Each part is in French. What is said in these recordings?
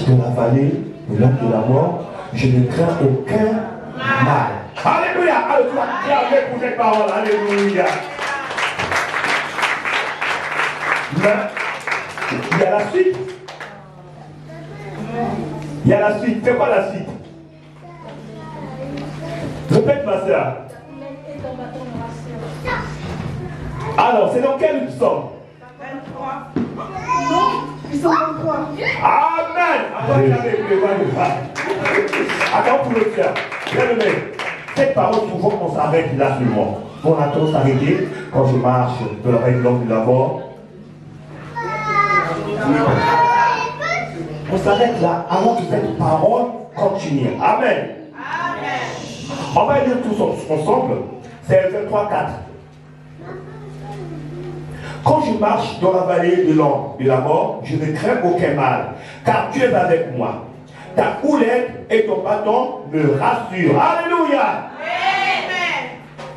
de la vallée de l'ombre de la mort, je ne crains aucun mal. Alléluia. Alléluia. Acclamez pour cette parole. Alléluia. Mais il y a la suite. Il y a la suite. C'est quoi la suite? Répète ma soeur. Alors, c'est dans quel psaume? 23. Non, ils sont 23. Amen. Attends pour le faire. Bien-aimé, cette parole, souvent, on s'arrête là seulement. On attend s'arrêter quand je marche de la vallée de l'ombre de la mort. On s'arrête là avant que cette parole continue. Amen. Amen. On va lire tous ensemble. C'est 23-4. Quand je marche dans la vallée de l'ombre de la mort, je ne crains aucun mal, car tu es avec moi. Ta houlette et ton bâton me rassurent. Alléluia.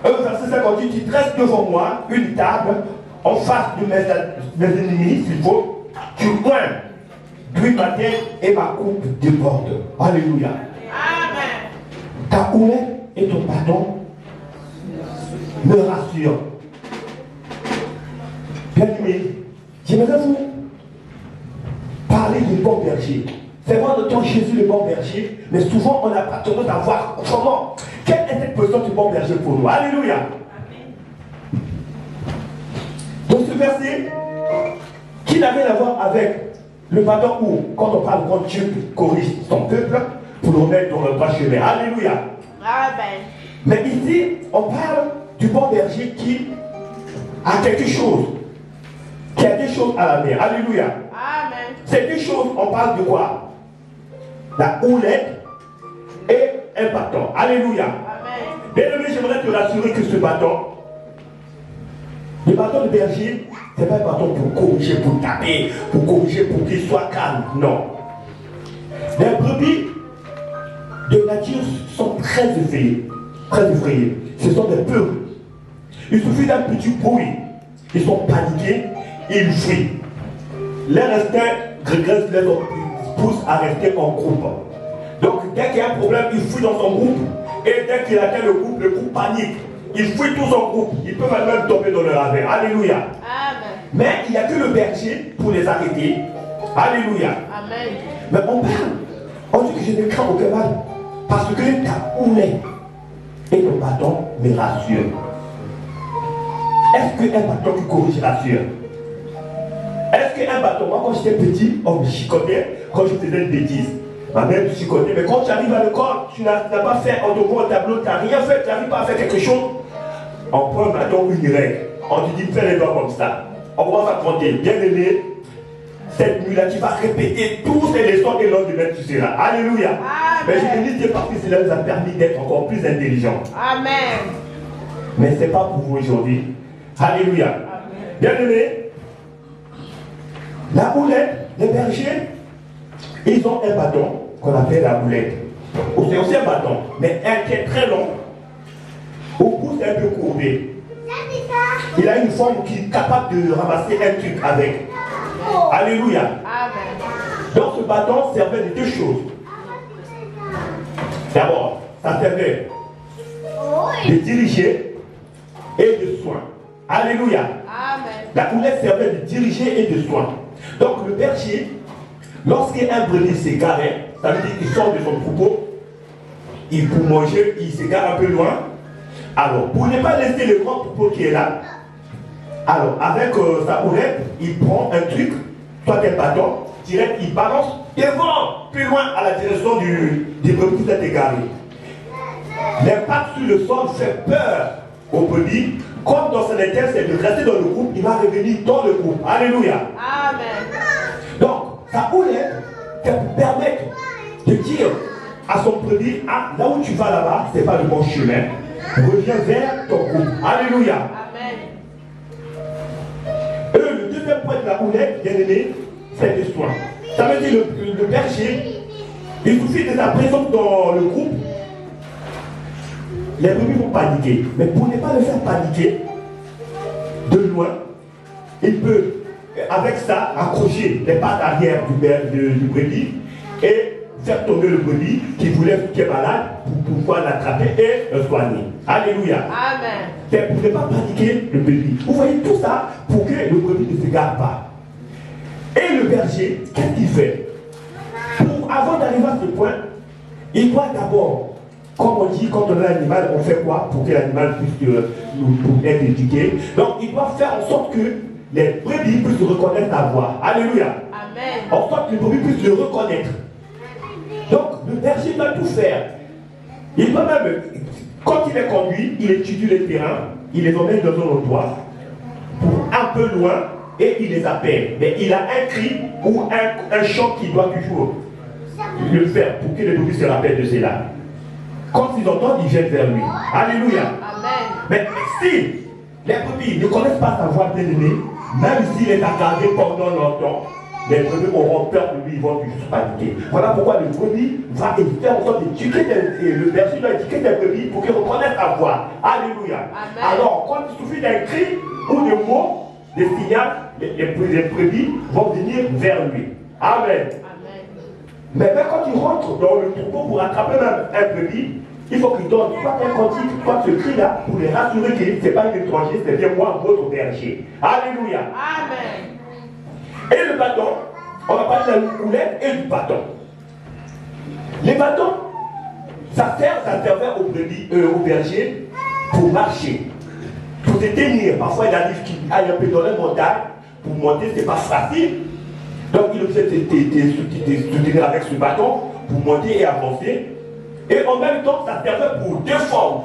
Amen. Verset 58, tu dresses devant moi une table en face de mes ennemis, s'il faut. Tu oins d'huile ma tête et ma coupe déborde. Alléluia. Amen. Ta houlette et ton bâton me rassurent. Bien-aimé, j'aimerais vous parler du bon berger. C'est vrai, on entend Jésus le bon berger, mais souvent on n'a pas tendance à voir comment. Quelle est cette personne du bon berger pour nous? Alléluia. Donc ce verset, qui n'a rien à voir avec le bâton où, quand on parle quand Dieu corrige son peuple, pour le mettre dans le droit chemin. Alléluia. Amen. Mais ici, on parle du bon berger qui a quelque chose. Qui a des choses à la main. Alléluia. Amen. Ces deux choses, on parle de quoi? La houlette et un bâton. Alléluia. Amen. Bien-aimé, j'aimerais te rassurer que ce bâton, le bâton de berger, ce n'est pas un bâton pour corriger, pour taper, pour corriger, pour qu'il soit calme. Non. Les brebis de nature sont très effrayées. Très effrayées. Ce sont des peuples. Il suffit d'un petit bruit. Ils sont paniqués. Ils fuient. Leur instinct régresse, les pousse à rester en groupe. Donc, dès qu'il y a un problème, il fuit dans son groupe. Et dès qu'il atteint le groupe panique. Ils fuient tous en groupe. Ils peuvent même tomber dans le ravin. Alléluia. Amen. Mais il n'y a que le berger pour les arrêter. Alléluia. Amen. Mais on parle. On dit que je ne crains aucun mal. Parce que ta houlette et ton bâton me rassurent. Est-ce qu'un bâton qui corrige rassure? Est-ce qu'un bâton, moi quand j'étais petit, on me chicotait quand je faisais une bêtise. Ma mère me chicotait, mais quand tu arrives à l'école, tu n'as pas fait, on te voit au tableau, tu n'as rien fait, tu n'arrives pas à faire quelque chose. On prend un bâton, une règle. On te dit, fais les doigts comme ça. On va raconter, bien aimé, cette nuit-là, tu vas répéter tous ces leçons et lors du maître, tu seras. Alléluia. Amen. Mais je me dis, parce que cela nous a permis d'être encore plus intelligents. Amen. Mais ce n'est pas pour vous aujourd'hui. Alléluia. Amen. Bien aimé, la houlette, les bergers, ils ont un bâton qu'on appelle la houlette. C'est aussi un bâton, mais un qui est très long. Au bout, c'est un peu courbé. Il a une forme qui est capable de ramasser un truc avec. Alléluia. Amen. Donc ce bâton servait de deux choses. D'abord, ça servait de diriger et de soin. Alléluia. Amen. La houlette servait de diriger et de soin. Donc le berger, lorsqu'un brebis s'égarait, ça veut dire qu'il sort de son troupeau, il pour manger, il s'égare un peu loin. Alors, pour ne pas laisser le grand troupeau qui est là, alors avec sa houlette, il prend un truc, soit un bâton, direct, il balance devant, plus loin à la direction du brebis qui s'est égaré. L'impact sur le sol fait peur au brebis. Comme dans son intérêt, c'est de rester dans le groupe, il va revenir dans le groupe. Alléluia. Amen. Donc, sa houlette te permet de dire à son brebis, ah, là où tu vas là-bas, ce n'est pas le bon chemin. Reviens vers ton groupe. Alléluia. Amen. Le deuxième point de la houlette, bien aimé, c'est le soin. Ça veut dire le berger, il suffit de sa présence dans le groupe. Les brebis vont paniquer. Mais pour ne pas le faire paniquer, de loin, il peut, avec ça, accrocher les pattes arrière du brebis et faire tomber le brebis qui est malade pour pouvoir l'attraper et le soigner. Alléluia. Amen. C'est pour ne pas pratiquer le brebis. Vous voyez tout ça pour que le brebis ne se garde pas. Et le berger, qu'est-ce qu'il fait? Avant d'arriver à ce point, il doit d'abord, comme on dit, quand on a un animal, on fait quoi pour que l'animal puisse nous être éduqué? Donc il doit faire en sorte que les brebis puissent reconnaître sa voix. Alléluia. Amen. En sorte que les brebis puissent le reconnaître. Donc le berger doit tout faire. Il doit même, quand il est conduit, il étudie le terrain, il les emmène dans un endroit, pour un peu loin, et il les appelle. Mais il a un cri ou un chant qu'il doit toujours le faire pour que les brebis se rappellent de cela. Quand ils entendent, ils viennent vers lui. Alléluia. Amen. Mais si les brebis ne connaissent pas sa voix bien-aimée, même s'il est gardé pendant longtemps, les brebis auront peur de lui, ils vont juste paniquer. Voilà pourquoi le brebis va faire en sorte d'éduquer le berger doit éduquer les brebis pour qu'ils reconnaissent sa voix. Alléluia. Amen. Alors, quand il suffit d'un cri ou de mots, des signaux, les brebis vont venir vers lui. Amen. Mais même quand il rentre dans le troupeau pour attraper même un brebis, il faut qu'il donne soit un cantique, soit ce cri-là pour les rassurer que ce n'est pas un étranger, c'est bien moi, votre berger. Alléluia. Amen. Et le bâton, on va parler de la houlette et du bâton. Les bâtons, ça servait au berger pour marcher, pour se tenir. Parfois, il arrive qu'il aille un peu dans les montagnes, pour monter, ce n'est pas facile. Donc il essaie de soutenir avec ce bâton pour monter et avancer. Et en même temps, ça servait pour défendre.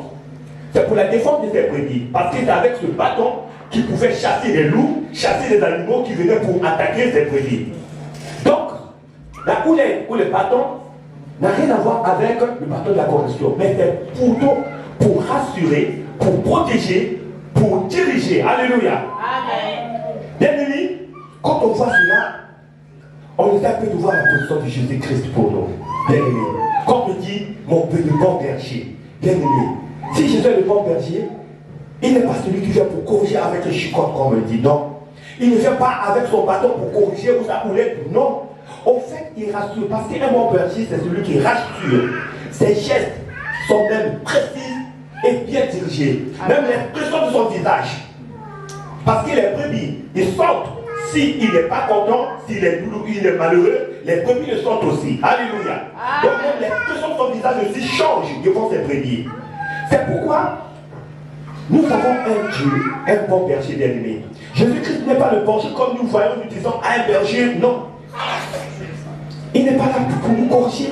C'est pour la défense de ses brebis. Parce que c'est avec ce bâton qu'il pouvait chasser les loups, chasser les animaux qui venaient pour attaquer ses brebis. Donc, la houlette ou le bâton n'a rien à voir avec le bâton de la correction. Mais c'est plutôt pour rassurer, pour protéger, pour diriger. Alléluia. Amen. Bien-aimés, quand on voit cela, on est un peu de voir la position de Jésus-Christ pour nous. Bien-aimé. Quand on dit mon bon berger, bien-aimé, si Jésus est le bon berger, il n'est pas celui qui vient pour corriger avec le chicotte, comme on le dit, non. Il ne vient pas avec son bâton pour corriger ou sa houlette, non. Au fait, il rassure, parce qu'un bon berger, c'est celui qui rassure. Ses gestes sont même précis et bien dirigés. Même l'expression de son visage. Parce que les brebis, ils sentent. S'il n'est pas content, s'il est douloureux, il est malheureux, les brebis le sentent aussi. Alléluia. Donc même l'expression de son visage aussi change devant ces brebis. C'est pourquoi nous avons un Dieu, un bon berger bien-aimé. Jésus-Christ n'est pas le berger comme nous voyons, nous disons un berger, non. Il n'est pas là pour nous corriger.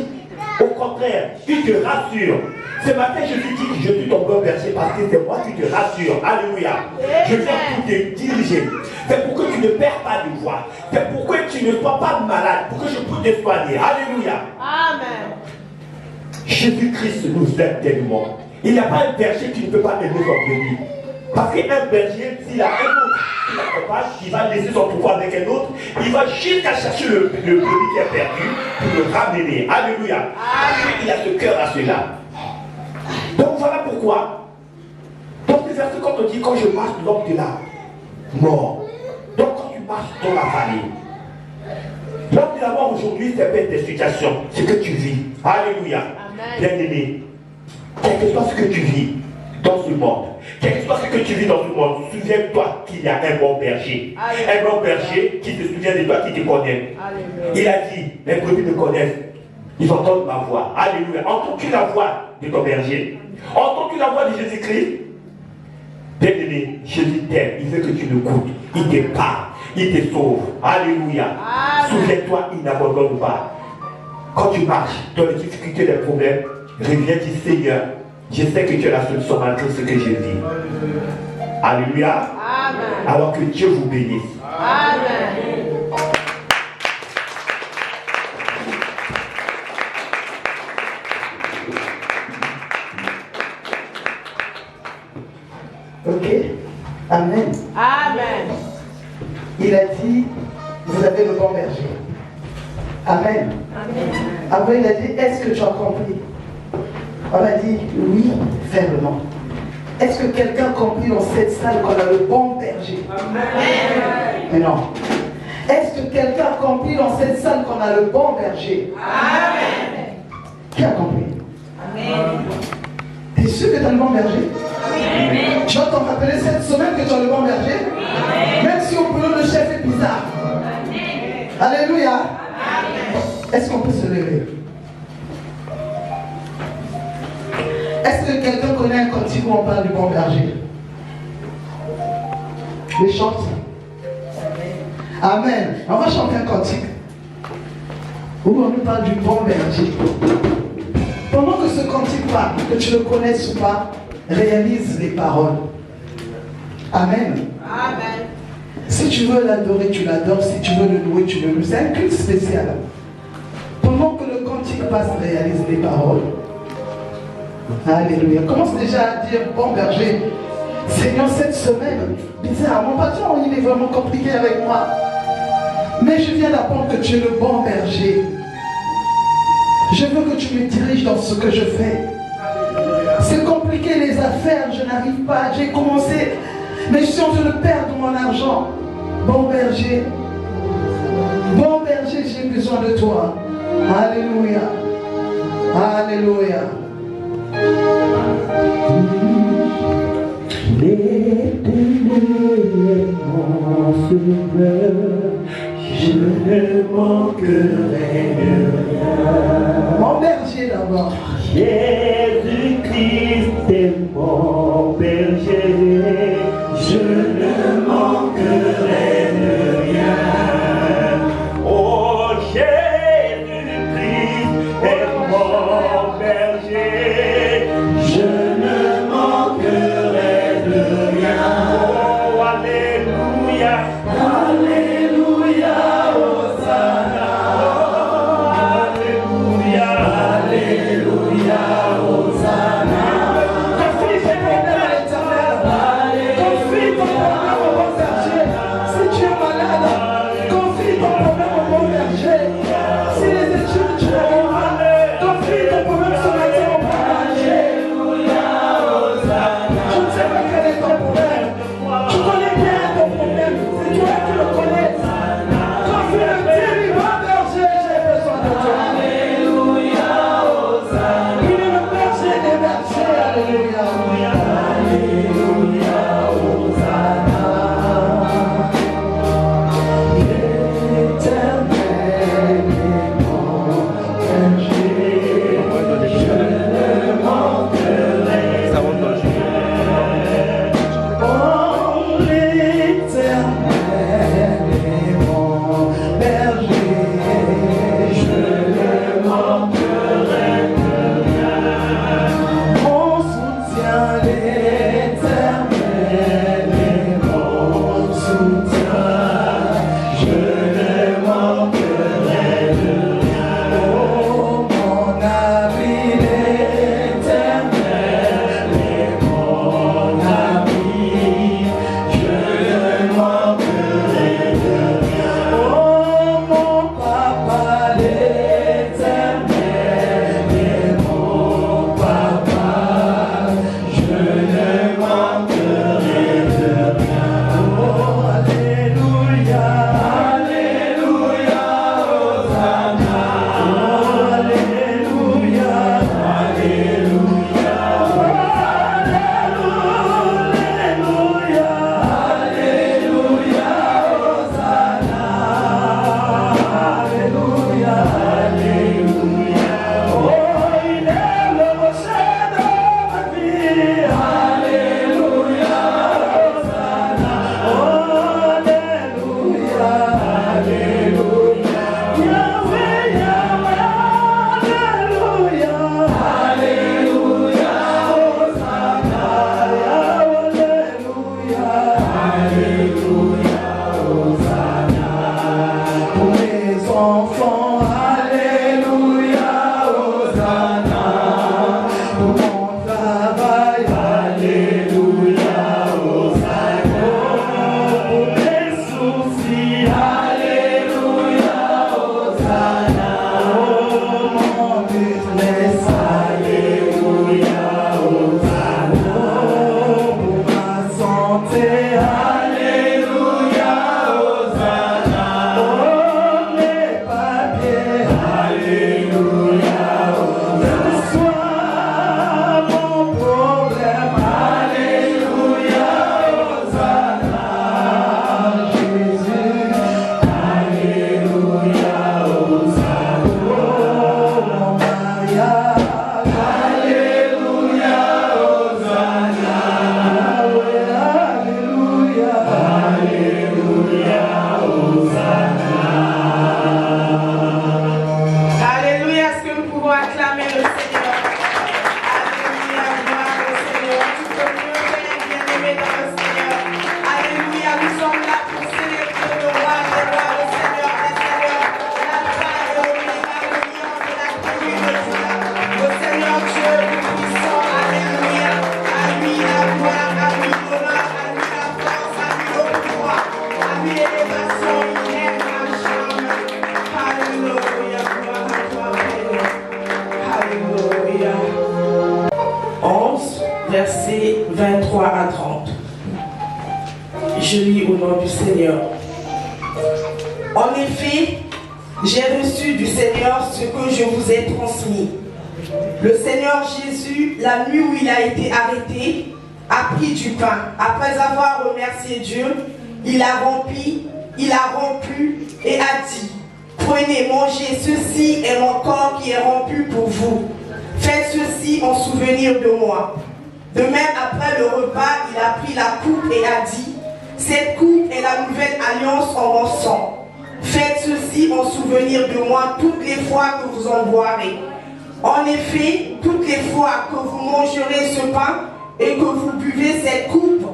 Au contraire, il te rassure. Ce matin, je te dis que je suis ton bon berger parce que c'est moi qui te rassure. Alléluia. Je viens pour te diriger. C'est pour que tu ne perds pas de voix. C'est pour que tu ne sois pas malade. Pour que je puisse te soigner. Alléluia. Amen. Jésus-Christ nous aime tellement. Il n'y a pas un berger qui ne peut pas aimer son brebis. Parce qu'un berger, s'il a un autre qui l'accompagne, il va laisser son pouvoir avec un autre, il va jusqu'à chercher le brebis qui est perdu pour le ramener. Alléluia. Amen. Il a ce cœur à cela. Donc voilà pourquoi, dans ce verset, quand on dit quand je marche, l'homme est là, mort. Donc quand tu marches dans la famille, l'homme de la mort aujourd'hui, c'est pas tes situations, ce que tu vis. Alléluia. Bien-aimé, quel que soit ce que tu vis dans ce monde, quel que soit ce que tu vis dans ce monde, souviens-toi qu'il y a un bon berger. Alléluia. Un bon berger qui se souvient de toi, qui te connaît. Alléluia. Il a dit, les brebis me connaissent. Ils entendent ma voix. Alléluia. Entends-tu la voix de ton berger? Entends-tu la voix de Jésus-Christ? Bien-aimé, Jésus t'aime. Il veut que tu l'écoutes. Il te parle. Il te sauve. Alléluia. Souviens-toi, il n'abandonne pas. Quand tu marches dans les difficultés, les problèmes, reviens, dis Seigneur, je sais que tu es la solution malgré ce que je vis. Alléluia. Amen. Alors que Dieu vous bénisse. Amen. Ok. Amen. Amen. Il a dit, vous avez le bon berger. Amen. Amen. Après, il a dit, est-ce que tu as compris? On a dit, oui, fermement. Est-ce que quelqu'un a compris dans cette salle qu'on a le bon berger? Amen. Mais non. Est-ce que quelqu'un a compris dans cette salle qu'on a le bon berger? Amen. Qui a compris? Amen. T'es sûr que tu as le bon berger? Amen. Tu vas t'en rappeler cette semaine que tu as le bon berger? Amen. Même si au boulot le chef est bizarre. Amen. Alléluia. Amen. Est-ce qu'on peut se lever? Est-ce que quelqu'un connaît un cantique où on parle du bon berger? Les chante. Amen. On va chanter un cantique où on nous parle du bon berger. Pendant que ce cantique parle, que tu le connaisses ou pas, réalise les paroles. Amen. Amen. Si tu veux l'adorer, tu l'adores. Si tu veux le louer, tu le loues. C'est un culte spécial. Pendant que le cantique passe, réalise les paroles. Alléluia. Commence déjà à dire, bon berger, Seigneur, cette semaine, bizarre, mon patron, il est vraiment compliqué avec moi. Mais je viens d'apprendre que tu es le bon berger. Je veux que tu me diriges dans ce que je fais. C'est compliqué les affaires, je n'arrive pas. J'ai commencé, mais je suis en train de perdre mon argent. Bon berger, j'ai besoin de toi. Alléluia. Alléluia. L'Éternel, mon sauveur, je ne manquerai de rien. Mon berger d'abord. Jésus-Christ est mon berger, je ne manquerai de rien. Oh, Jésus-Christ est mon berger, je ne manquerai de rien. Oh, alléluia, alléluia, Hosanna. Alléluia, alléluia, Hosanna. Confie tes problèmes à l'Éternel. Confie ton problème au bon berger. Si tu es malade, confie ton problème au bon berger. Si les études tu n'arrives pas, confie ton problème ce matin au bon berger. Je ne sais pas quel est ton problème. Tu connais bien ton problème. C'est toi qui le connais. Confie-le, dis-lui, bon berger, j'ai besoin de toi. Alléluia, Hosanna. Il est le berger des bergers. Alléluia. Alléluia, Hosanna. L'Éternel est mon berger. Je ne manquerai Oh, l'Éternel est mon berger, je ne manquerai de rien. Mon soutien, l'Éternel est mon soutien, je ne manquerai de rien. Oh, mon ami, l'Éternel est mon ami, je ne manquerai de rien. Oh, mon papa, l'Éternel est mon papa, je ne manquerai de rien. Oh, alléluia, alléluia, Hosanna. Oh, alléluia, alléluia, alléluia, Hosanna. Alléluia, alléluia. Oh, il est le rocher de ma vie. Alléluia, Hosanna. Oh, alléluia, alléluia. Yahweh, Yahweh, alléluia. Alléluia, Hosanna. Alléluia, alléluia, Hosanna. Pour les enfants, alléluia, Hosanna. Pour mon travail, alléluia, Hosanna. Pour mes soucis, alléluia, Hosanna. Oh, mon business, alléluia, Hosanna. Oh, pour ma santé, alléluia, Hosanna. versets 23 à 30. Je lis au nom du Seigneur. En effet, j'ai reçu du Seigneur ce que je vous ai transmis. Le Seigneur Jésus, la nuit où il a été arrêté, a pris du pain. Après avoir remercié Dieu, il a rompu et a dit: prenez, mangez, ceci est mon corps qui est rompu pour vous. Faites ceci en souvenir de moi. De même, après le repas, il a pris la coupe et a dit: cette coupe est la nouvelle alliance en mon sang. Faites ceci en souvenir de moi toutes les fois que vous en boirez. En effet, toutes les fois que vous mangerez ce pain et que vous buvez cette coupe,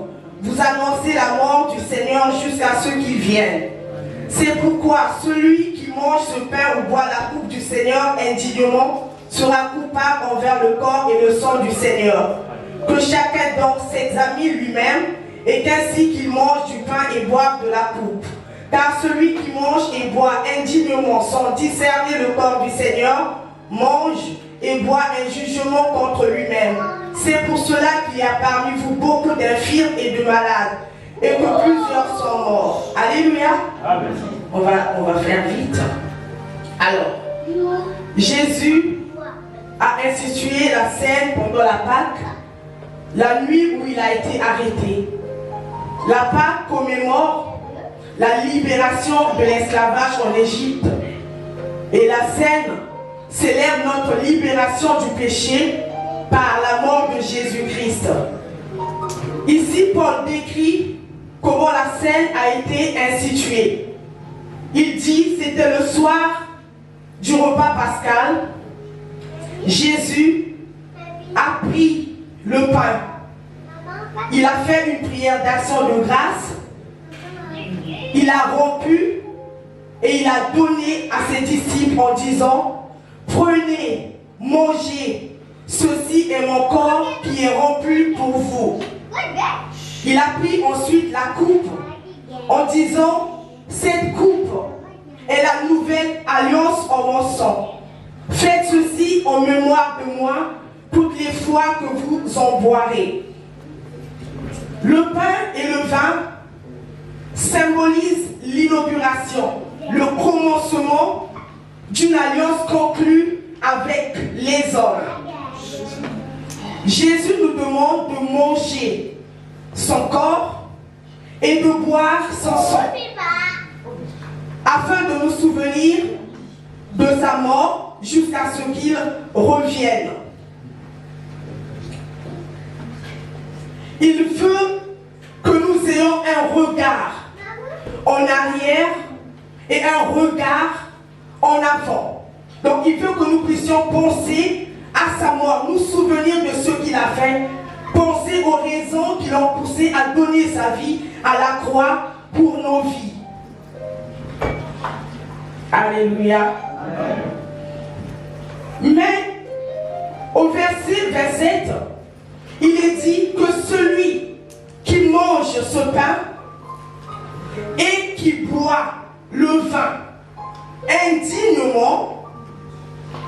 vous annoncez la mort du Seigneur jusqu'à ce qu'il vienne. C'est pourquoi celui qui mange ce pain ou boit la coupe du Seigneur indignement sera coupable envers le corps et le sang du Seigneur. Que chacun donc s'examine lui-même et qu'ainsi qu'il mange du pain et boive de la coupe. Car celui qui mange et boit indignement sans discerner le corps du Seigneur mange et boit un jugement contre lui-même. C'est pour cela qu'il y a parmi vous beaucoup d'infirmes et de malades, et que plusieurs sont morts. Alléluia. Amen. On va faire vite. Alors, Jésus a institué la scène pendant la Pâque, la nuit où il a été arrêté. La Pâque commémore la libération de l'esclavage en Égypte. Et la scène célèbre notre libération du péché par la mort de Jésus-Christ. Ici, Paul décrit comment la scène a été instituée. Il dit: c'était le soir du repas pascal. Jésus a pris le pain. Il a fait une prière d'action de grâce. Il a rompu et il a donné à ses disciples en disant: prenez, mangez, ceci est mon corps qui est rompu pour vous. Il a pris ensuite la coupe en disant: cette coupe est la nouvelle alliance en mon sang. Faites ceci en mémoire de moi toutes les fois que vous en boirez. Le pain et le vin symbolisent l'inauguration, le commencement d'une alliance conclue avec les hommes. Jésus nous demande de manger son corps et de boire son sang, afin de nous souvenir de sa mort jusqu'à ce qu'il revienne. Il veut que nous ayons un regard en arrière et un regard en avant. Donc il veut que nous puissions penser à sa mort, nous souvenir de ce qu'il a fait, penser aux raisons qui l'ont poussé à donner sa vie à la croix pour nos vies. Alléluia. Amen. Mais au verset 27, il est dit que celui qui mange ce pain et qui boit le vin indignement,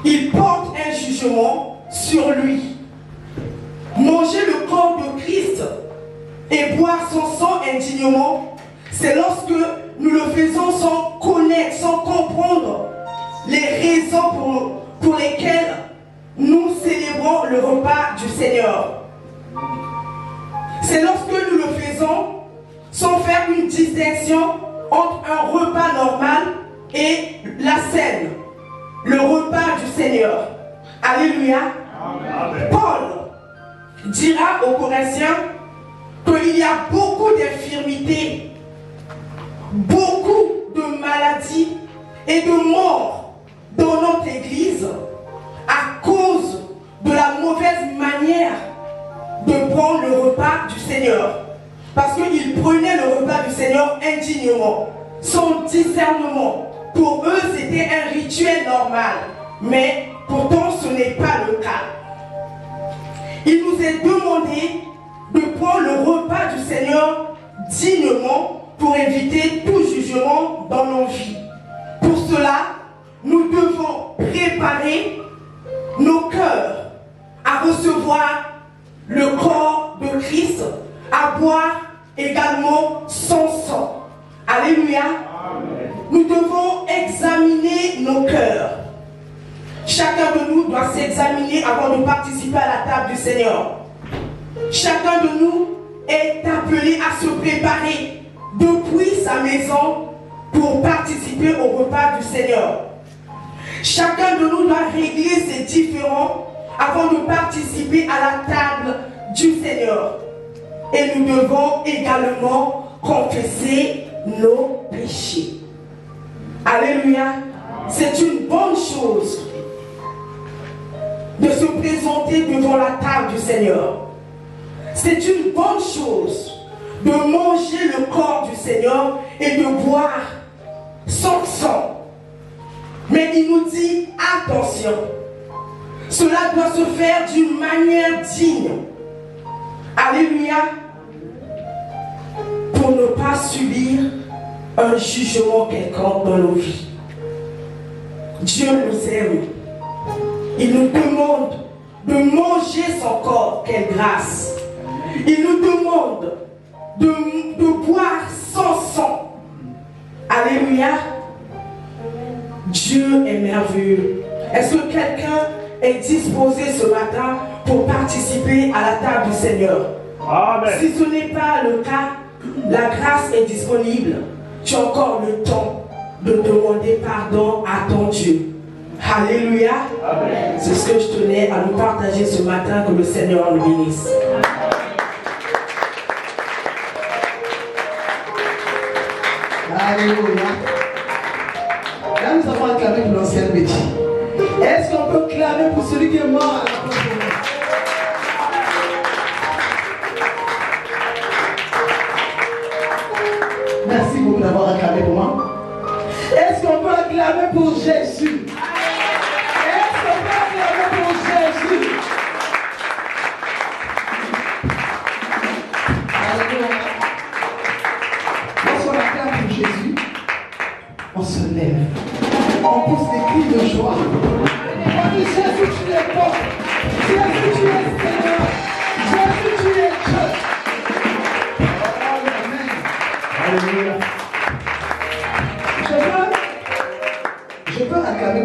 il porte un jugement sur lui. Manger le corps de Christ et boire son sang indignement, c'est lorsque nous le faisons sans connaître, sans comprendre les raisons pour lesquelles nous célébrons le repas du Seigneur. C'est lorsque nous le faisons sans faire une distinction entre un repas normal et la scène, le repas du Seigneur. Alléluia. Amen. Paul dira aux Corinthiens qu'il y a beaucoup d'infirmités, beaucoup de maladies et de morts dans notre Église à cause de la mauvaise manière de prendre le repas du Seigneur. Parce qu'ils prenaient le repas du Seigneur indignement, sans discernement. Pour eux, c'était un rituel normal. Mais pourtant, ce n'est pas le cas. Il nous est demandé de prendre le repas du Seigneur dignement pour éviter tout jugement dans nos vies. Pour cela, nous devons préparer nos cœurs à recevoir le corps de Christ, à boire également son sang. Alléluia. Amen. Nous devons examiner nos cœurs. Chacun de nous doit s'examiner avant de participer à la table du Seigneur. Chacun de nous est appelé à se préparer depuis sa maison pour participer au repas du Seigneur. Chacun de nous doit régler ses différends avant de participer à la table du Seigneur. Et nous devons également confesser nos péchés. Alléluia. C'est une bonne chose de se présenter devant la table du Seigneur. C'est une bonne chose de manger le corps du Seigneur et de boire son sang. Mais il nous dit, attention, cela doit se faire d'une manière digne. Alléluia. Pour ne pas subir un jugement quelconque dans nos vies. Dieu nous aime. Il nous demande de manger son corps. Quelle grâce. Il nous demande de boire son sang. Alléluia. Dieu est merveilleux. Est-ce que quelqu'un est disposé ce matin pour participer à la table du Seigneur? Amen. Si ce n'est pas le cas, la grâce est disponible. Tu as encore le temps de demander pardon à ton Dieu. Alléluia. Amen. C'est ce que je tenais à nous partager ce matin. Que le Seigneur nous bénisse. Alléluia. Là, nous avons acclamé pour l'ancienne Betty. Est-ce qu'on peut clamer pour celui qui est mort à la croix? Merci beaucoup d'avoir acclamé pour moi. Est-ce qu'on peut acclamer pour Jésus? Est-ce qu'on peut acclamer pour Jésus? Alléluia. Lorsqu'on acclame pour Jésus, on se lève. On pousse des cris de joie. On dit Jésus, tu es bon. Jésus, tu es Seigneur. Jésus, tu es Dieu. Amen. Alléluia. Je peux acclamer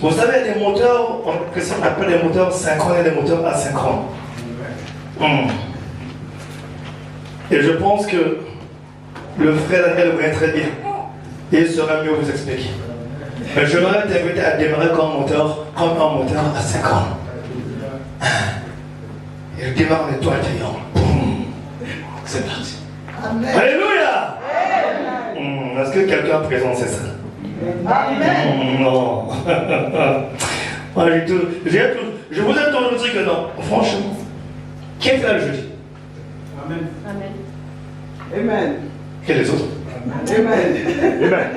Vous savez, les moteurs, qu'est-ce qu'on appelle les moteurs synchrones et les moteurs asynchrones. Et je pense que le frère Daniel voudrait très bien. Et il sera mieux vous expliquer. Mais je voudrais t'inviter à démarrer comme un moteur asynchrone. Il démarre les toiles taillantes. C'est parti. Amen. Alléluia. Est-ce que quelqu'un présente c'est ça? Amen. Non. Moi, je vous ai toujours dit que non. Franchement. Qui est là le jeudi? Amen. Amen. Et les autres? Amen. Amen.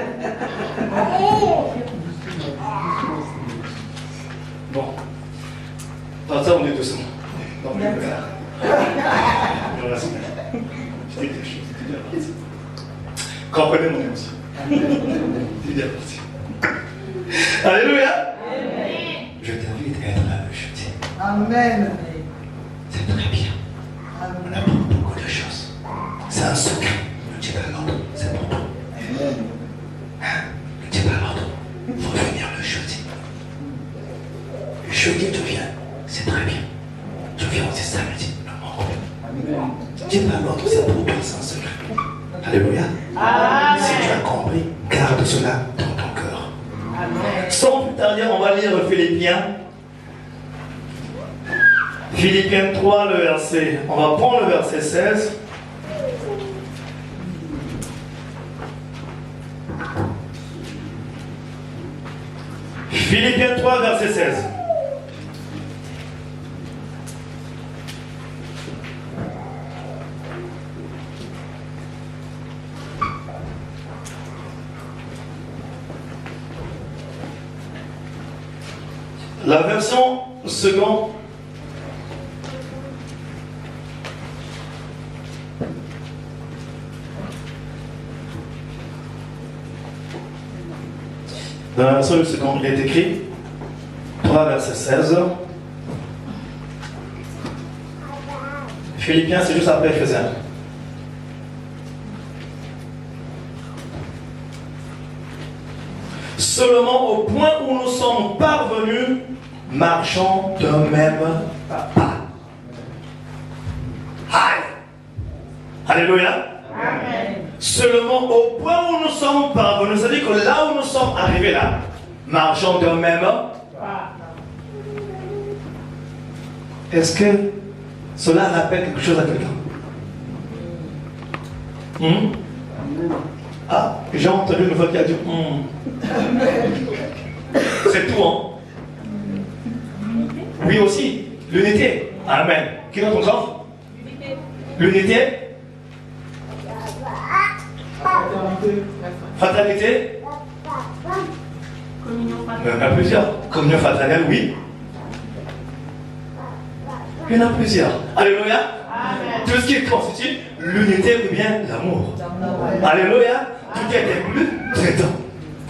Bon. Dans ça, on est doucement. Non, mais voilà. Je dis quelque chose. Comprenez mon émotion. C'est bien parti. Alléluia. Je t'invite à être là le jeudi. Amen. C'est très bien. On apprend beaucoup de choses. C'est un secret. Ne dis pas à l'autre. C'est pour toi. Ne dis pas à l'autre. Il faut venir le jeudi. Le jeudi, tu viens. C'est très bien. Tu viens aussi samedi. Ne dis pas à l'autre. C'est pour toi. C'est un secret. Alléluia. Amen. Si tu as compris, garde cela dans ton cœur. Amen. Sans plus tarder, on va lire Philippiens. Philippiens 3, le verset. On va prendre le verset 16. Philippiens 3, verset 16. La version seconde. Dans la version seconde, il est écrit 3 verset 16. Philippiens, c'est juste après Éphésiens. Seulement au point où nous sommes parvenus, marchons d'un même pas. Alléluia. Amen. Seulement au point où nous sommes parvenus, c'est-à-dire que là où nous sommes arrivés là, marchons d'un même pas. Est-ce que cela rappelle quelque chose à quelqu'un? Ah, j'ai entendu une voix qui a dit C'est tout, hein? Oui aussi, l'unité. Amen. Qui est dans ton corps? L'unité. Fraternité. Communion Il y en a plusieurs. Communion fraternelle, oui. Il y en a plusieurs. Alléluia. Amen. Tout ce qui constitue l'unité ou bien l'amour. Alléluia. Tout est inclus dedans.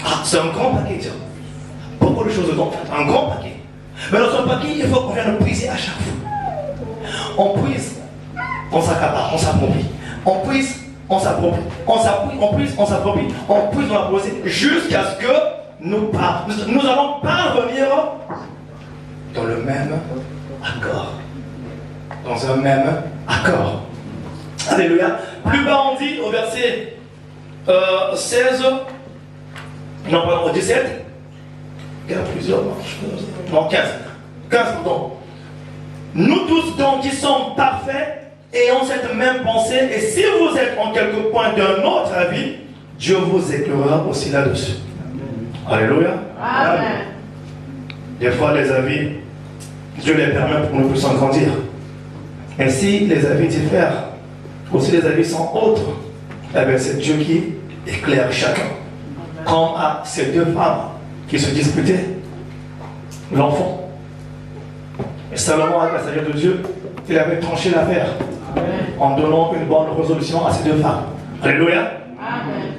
Ah, c'est un grand paquet, tiens. Beaucoup de choses dedans. Un grand paquet. Mais dans ce paquet, il faut qu'on vienne puiser à chaque fois. On puise, on s'accapare, on s'approprie. On puise, on s'approprie. On s'appuie, on puise, on s'approprie. On puise, on s'approprie jusqu'à ce que nous allons parvenir dans le même accord. Dans un même accord. Alléluia. Plus bas on dit au verset 16, non pardon, au 17, il y a plusieurs marches, non 15, pardon. Nous tous donc qui sommes parfaits ayons cette même pensée, et si vous êtes en quelque point d'un autre avis, Dieu vous éclairera aussi là-dessus. Alléluia. Amen. Des fois les avis, Dieu les permet pour que nous puissions grandir. Et si les avis diffèrent, ou si les avis sont autres, eh bien c'est Dieu qui éclaire chacun. Comme à ces deux femmes qui se disputaient l'enfant. Et Salomon, avec la sagesse de Dieu, il avait tranché l'affaire en donnant une bonne résolution à ces deux femmes. Alléluia. Amen.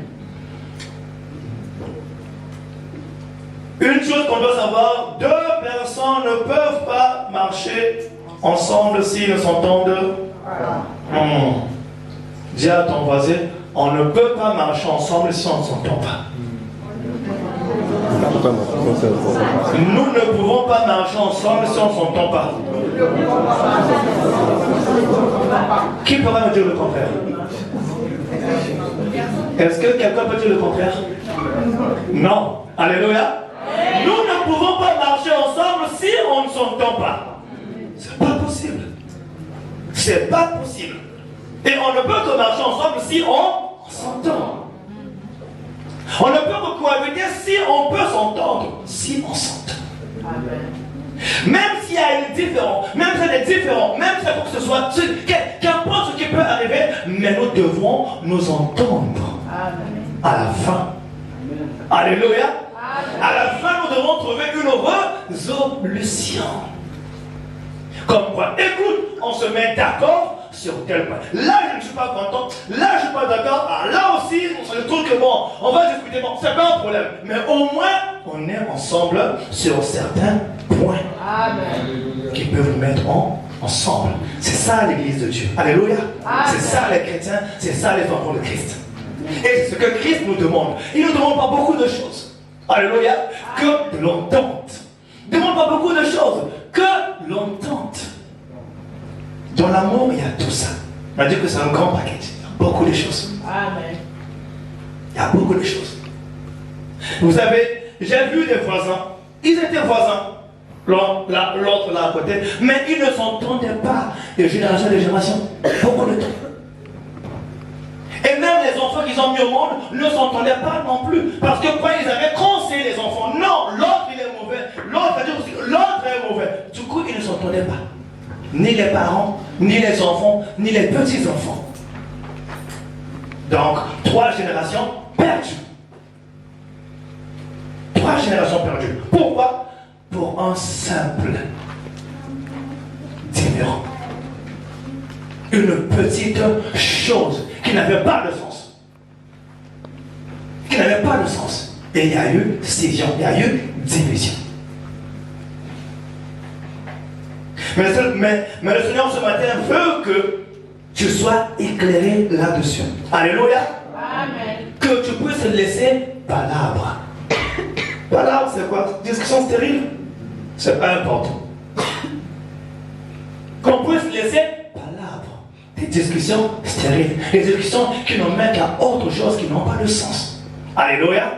Une chose qu'on doit savoir, deux personnes ne peuvent pas marcher ensemble s'ils ne s'entendent pas. Dis à ton voisin, on ne peut pas marcher ensemble si on ne s'entend pas. Nous ne pouvons pas marcher ensemble si on ne s'entend pas. Qui pourra me dire le contraire? Est-ce que quelqu'un peut dire le contraire? Non. Alléluia. Nous ne pouvons pas marcher ensemble si on ne s'entend pas. C'est pas possible. C'est pas possible. Et on ne peut que marcher ensemble si on s'entend. On ne peut que cohabiter si on peut s'entendre. Si on s'entend. Même s'il y a une différence, même si elle est différente, même si il faut que ce soit, qu'importe ce qui peut arriver, mais nous devons nous entendre. À la fin. Alléluia. À la fin, nous devons trouver une résolution. Comme quoi, écoute, on se met d'accord sur tel point. Là, je ne suis pas content. Là, je ne suis pas d'accord. Ah, là aussi, je trouve que bon, on va discuter. Bon, c'est pas un problème. Mais au moins, on est ensemble sur certains points. Amen. Qui peuvent nous mettre ensemble. C'est ça l'église de Dieu. Alléluia. Amen. C'est ça les chrétiens. C'est ça les enfants de Christ. Et c'est ce que Christ nous demande. Il ne nous demande pas beaucoup de choses. Alléluia. Que de l'entente. Il ne demande pas beaucoup de choses. Que l'entente. Dans l'amour, il y a tout ça. On a dit que c'est un grand paquet. Il y a beaucoup de choses. Amen. Il y a beaucoup de choses. Vous savez, j'ai vu des voisins. Ils étaient voisins. L'autre là à côté. Mais ils ne s'entendaient pas. De génération en génération. Beaucoup de temps. Et même les enfants qu'ils ont mis au monde ne s'entendaient pas non plus. Parce que quand ils avaient conseillé les enfants, non, l'autre il est mauvais. L'autre va dire aussi que l'autre est mauvais. Du coup, ils ne s'entendaient pas. Ni les parents, ni les enfants, ni les petits-enfants. Donc, 3 générations perdues. 3 générations perdues. Pourquoi? Pour un simple différent. Une petite chose qui n'avait pas de sens. Qui n'avait pas de sens. Et il y a eu scission, il y a eu division. Mais le Seigneur ce matin veut que tu sois éclairé là-dessus. Alléluia. Amen. Que tu puisses laisser palabre. Palabre, c'est quoi? Discussion stérile? C'est pas important. Qu'on puisse laisser palabre. Des discussions stériles. Des discussions qui n'ont même qu'à autre chose qui n'ont pas de sens. Alléluia.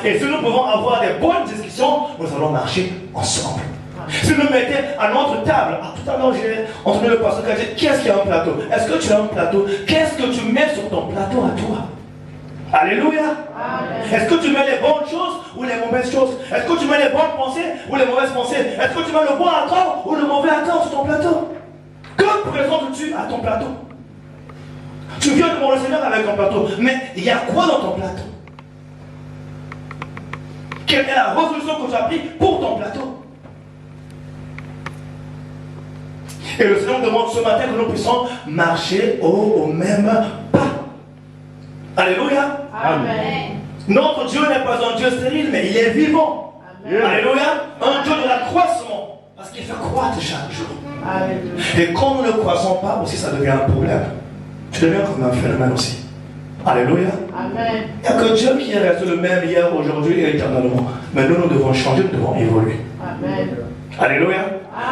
Et si nous pouvons avoir des bonnes discussions, nous allons marcher ensemble. Si nous mettons à notre table, tout à l'heure j'ai entendu le pasteur qui a dit, qu'est-ce qu'il y a un plateau? Est-ce que tu as un plateau? Qu'est-ce que tu mets sur ton plateau à toi? Alléluia. Est-ce que tu mets les bonnes choses ou les mauvaises choses? Est-ce que tu mets les bonnes pensées ou les mauvaises pensées? Est-ce que tu mets le bon accord ou le mauvais accord sur ton plateau? Que présentes-tu à ton plateau? Tu viens devant le Seigneur avec ton plateau, mais il y a quoi dans ton plateau? Quelle est la résolution que tu as prise pour ton plateau? Et le Seigneur demande ce matin que nous puissions marcher au même pas. Alléluia. Amen. Notre Dieu n'est pas un Dieu stérile, mais il est vivant. Amen. Alléluia. Un Dieu de l'accroissement. Parce qu'il fait croître chaque jour. Amen. Et quand nous ne croissons pas, aussi ça devient un problème. Tu deviens comme un phénomène aussi. Alléluia. Amen. Il n'y a que Dieu qui reste le même hier, aujourd'hui et éternellement. Mais nous devons changer, nous devons évoluer. Amen. Alléluia.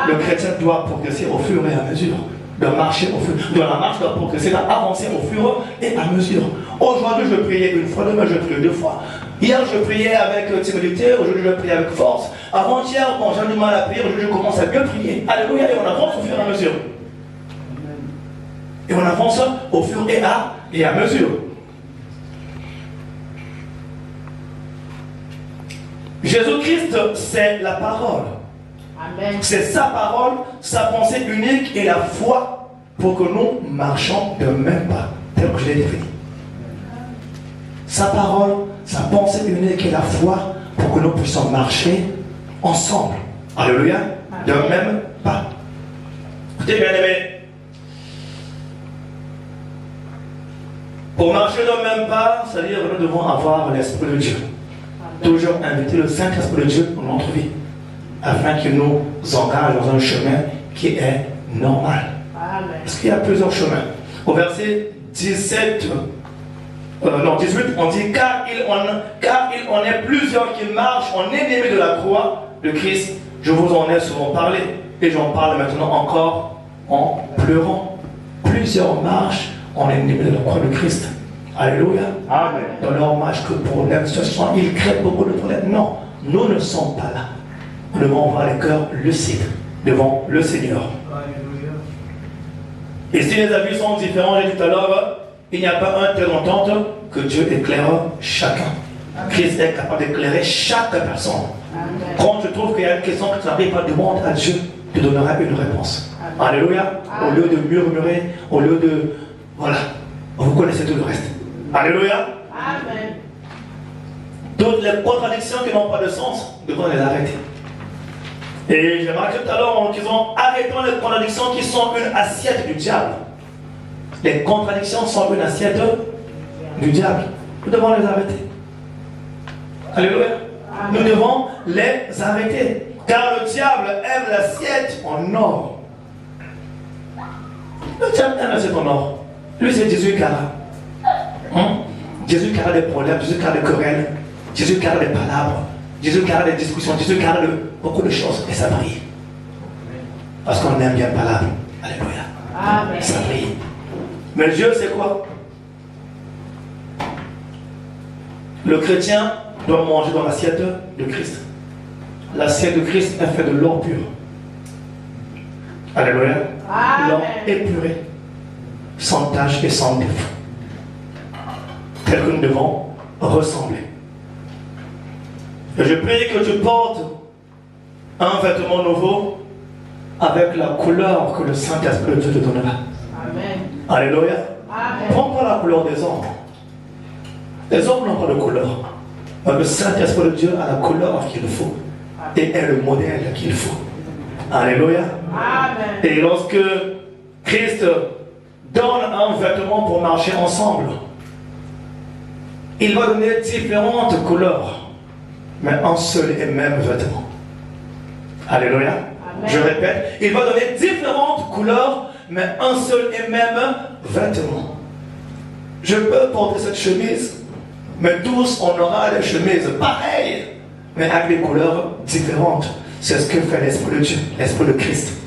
Le chrétien doit progresser au fur et à mesure. Doit marcher au fur. La marche doit progresser, doit avancer au fur et à mesure. Aujourd'hui, je priais une fois, demain, je priais 2 fois. Hier, je priais avec timidité, aujourd'hui, je priais avec force. Avant-hier, bon, j'ai du mal à prier, aujourd'hui, je commence à mieux prier. Alléluia. Et on avance au fur et à mesure. Et on avance au fur et à mesure. Jésus-Christ, c'est la parole. Amen. C'est sa parole, sa pensée unique et la foi pour que nous marchions de même pas, tel que je l'ai défini. Sa parole, sa pensée unique et la foi pour que nous puissions marcher ensemble. Alléluia. De même pas. Écoutez bien aimé. Pour marcher de même pas, c'est-à-dire que nous devons avoir l'Esprit de Dieu. Toujours inviter le Saint-Esprit de Dieu dans notre vie, afin qu'il nous engage dans un chemin qui est normal. Amen. Parce qu'il y a plusieurs chemins. Au verset 17, non, 18, on dit car il en est plusieurs qui marchent en ennemi de la croix de Christ. Je vous en ai souvent parlé et j'en parle maintenant encore en pleurant. Plusieurs marchent en ennemi de la croix de Christ. Alléluia. Amen. Dans leur marche que problème ce sont, ils créent beaucoup de problèmes. Non, nous ne sommes pas là. Nous devons avoir les cœurs lucides devant le Seigneur. Alléluia. Et si les avis sont différents, j'ai dit tout à l'heure, il n'y a pas un tel entente que Dieu éclaire chacun. Christ est capable d'éclairer chaque personne. Amen. Quand tu trouves qu'il y a une question que tu n'arrives pas, demande à Dieu, tu donneras une réponse. Amen. Alléluia. Au lieu de murmurer, au lieu de... Voilà. Vous connaissez tout le reste. Alléluia. Amen. Toutes les contradictions qui n'ont pas de sens, nous devons les arrêter. Et j'ai remarqué tout à l'heure en disant, arrêtons les contradictions qui sont une assiette du diable. Les contradictions sont une assiette du diable. Nous devons les arrêter. Alléluia. Nous devons les arrêter. Car le diable aime l'assiette en or. Le diable aime l'assiette en or. Lui, c'est Jésus qui a. Jésus qui a des problèmes, Jésus qui a des querelles, Jésus qui a des palabres, Jésus qui a des discussions, Jésus qui a beaucoup de choses. Et ça brille. Parce qu'on aime bien palabre. Alléluia. Amen. Ça brille. Mais Dieu, c'est quoi? Le chrétien doit manger dans l'assiette de Christ. L'assiette de Christ est faite de l'or pur. Alléluia. L'or épuré, sans tache et sans défaut. Tel que nous devons ressembler. Et je prie que tu portes un vêtement nouveau avec la couleur que le Saint-Esprit de Dieu te donnera. Amen. Alléluia. Amen. Prends pas la couleur des hommes. Les hommes n'ont pas de couleur. Mais le Saint-Esprit de Dieu a la couleur qu'il faut. Et est le modèle qu'il faut. Alléluia. Amen. Et lorsque Christ donne un vêtement pour marcher ensemble, il va donner différentes couleurs, mais un seul et même vêtement. Alléluia. Amen. Je répète, il va donner différentes couleurs, mais un seul et même vêtement. Je peux porter cette chemise, mais tous on aura des chemises pareilles, mais avec des couleurs différentes. C'est ce que fait l'Esprit de Dieu, l'Esprit de Christ.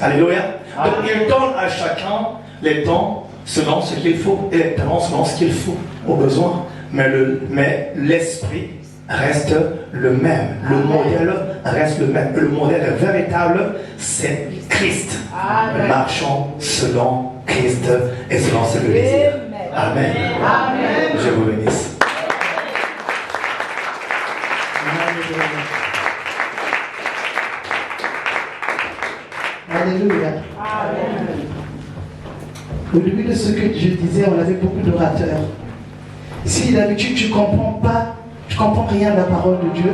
Alléluia. Donc il donne à chacun les dons selon ce qu'il faut et les talents selon ce qu'il faut au besoin. Mais l'esprit reste le même. Le modèle reste le même. Le modèle véritable, c'est Christ. Amen. Marchons selon Christ et selon ce que le désir. Amen. Amen. Je vous bénisse. Alléluia. Amen. Au début de ce que je disais, on avait beaucoup d'orateurs. Si d'habitude tu ne comprends pas, tu ne comprends rien de la parole de Dieu,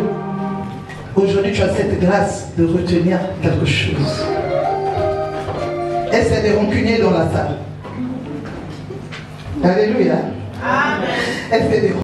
aujourd'hui tu as cette grâce de retenir quelque chose. Est-ce qu'il y a des rancuniers dans la salle? Alléluia. Amen. Est-ce qu'il y a des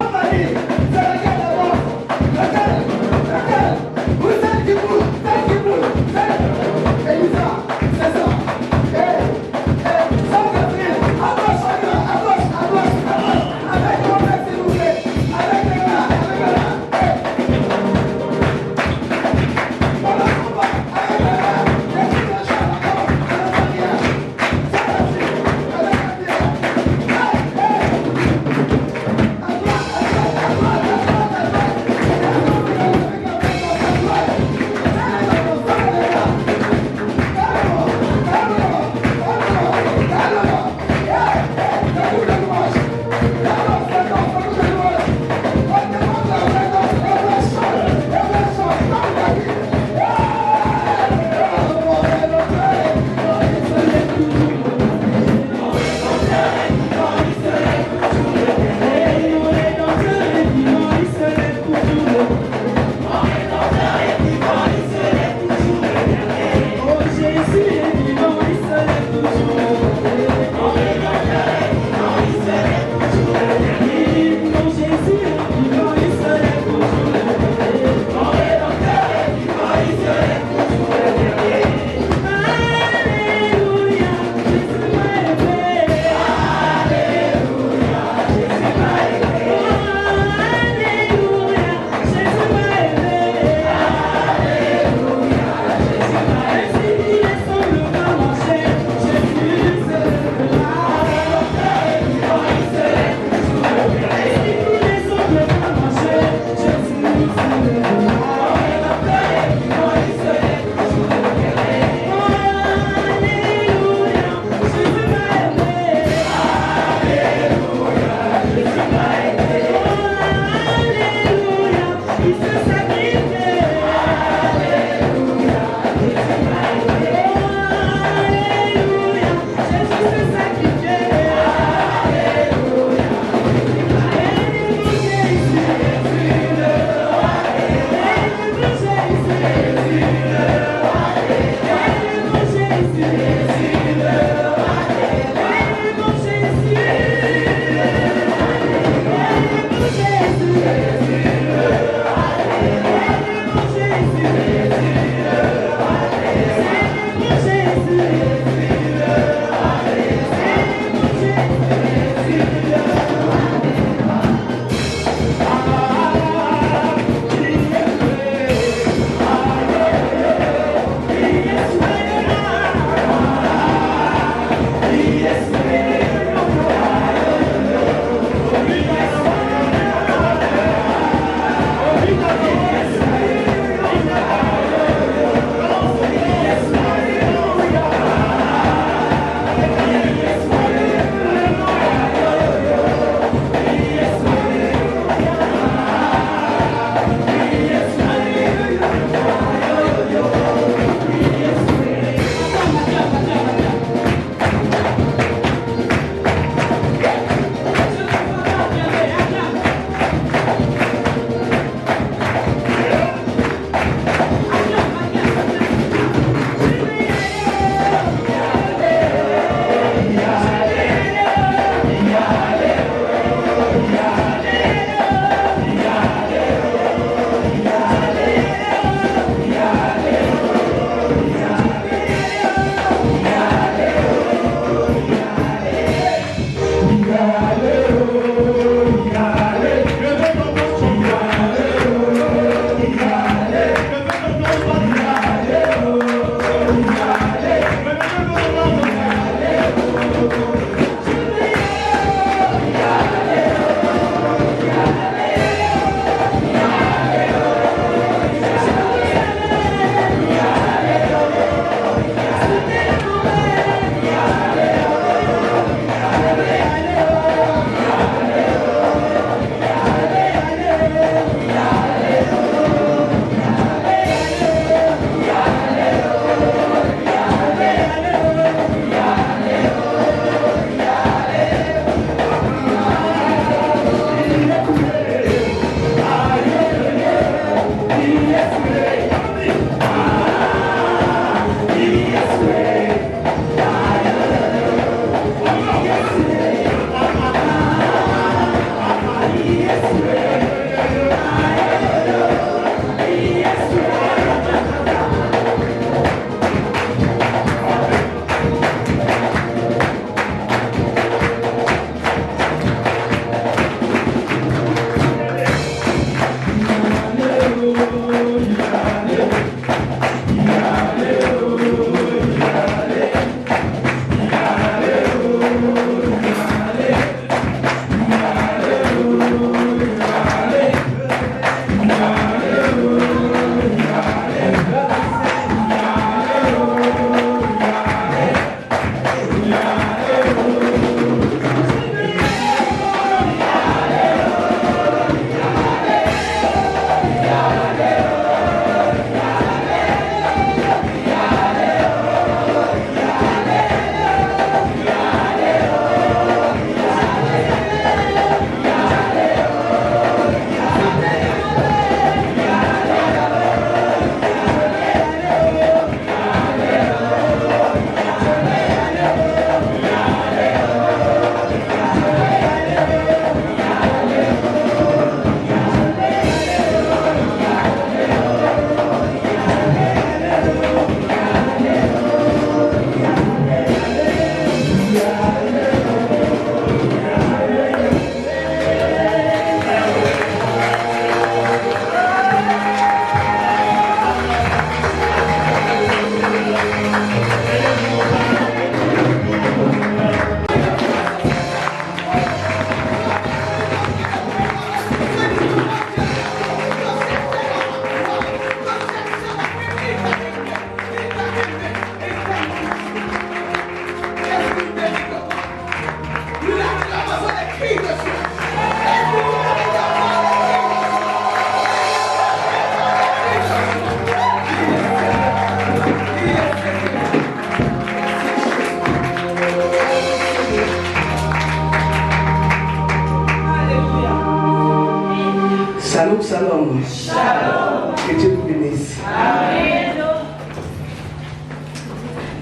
shalom. Shalom. Que Dieu vous bénisse. Amen.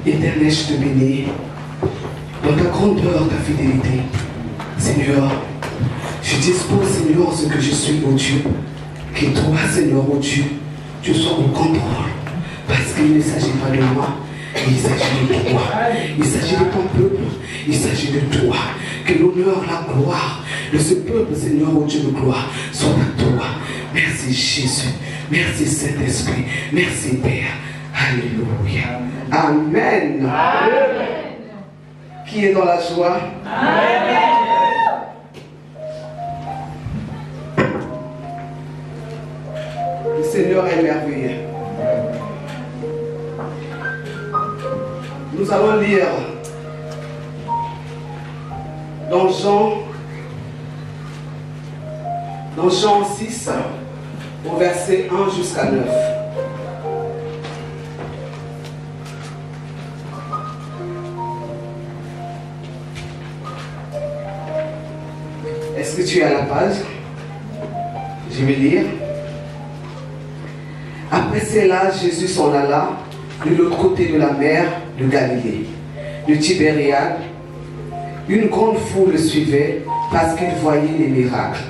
Éternel, je te bénis dans ta grandeur, ta fidélité. Seigneur, je dispose, Seigneur, ce que je suis, ô Dieu. Que toi, Seigneur, ô Dieu, tu sois au contrôle. Parce qu'il ne s'agit pas de moi, il s'agit de toi. Il s'agit de ton peuple, il s'agit de toi. Que l'honneur, la gloire de ce peuple, Seigneur, ô Dieu de gloire, soit à toi. Merci Jésus, merci Saint-Esprit, merci Père. Alléluia. Amen. Amen. Qui est dans la joie? Amen. Le Seigneur est merveilleux. Nous allons lire dans Jean 6, au verset 1 jusqu'à 9. Est-ce que tu es à la page? Je vais lire. Après cela, Jésus s'en alla de l'autre côté de la mer de Galilée, de Tibériade. Une grande foule le suivait parce qu'il voyait les miracles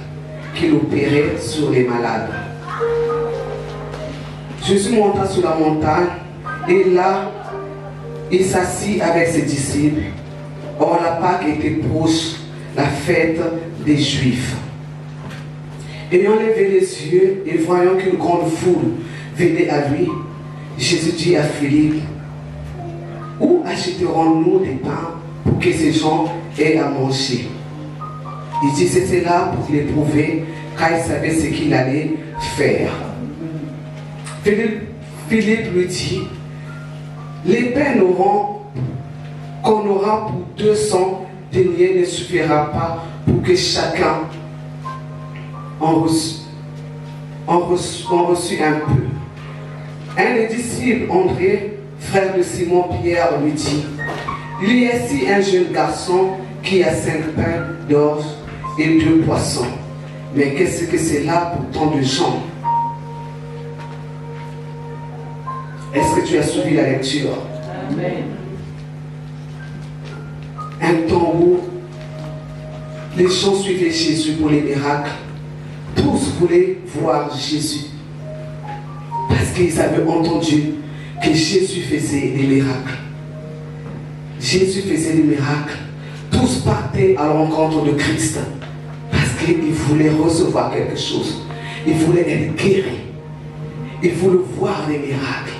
qu'il opérait sur les malades. Jésus monta sur la montagne et là, il s'assit avec ses disciples. Or, la Pâque était proche, la fête des Juifs. Ayant levé les yeux et voyant qu'une grande foule venait à lui, Jésus dit à Philippe, où achèterons-nous des pains pour que ces gens aient à manger? Il disait cela pour l'éprouver, car il savait ce qu'il allait faire. Philippe lui dit, les pains qu'on aura pour 200 deniers ne suffira pas pour que chacun en reçut un peu. Un des disciples, André, frère de Simon-Pierre, lui dit, il y a ici un jeune garçon qui a 5 pains d'orge et 2 poissons. Mais qu'est-ce que c'est là pour tant de gens? Est-ce que tu as suivi la lecture? Amen. Un temps où les gens suivaient Jésus pour les miracles. Tous voulaient voir Jésus. Parce qu'ils avaient entendu que Jésus faisait des miracles. Jésus faisait des miracles. Tous partaient à l'encontre de Christ. Parce qu'ils voulaient recevoir quelque chose. Ils voulaient être guéris. Ils voulaient voir les miracles.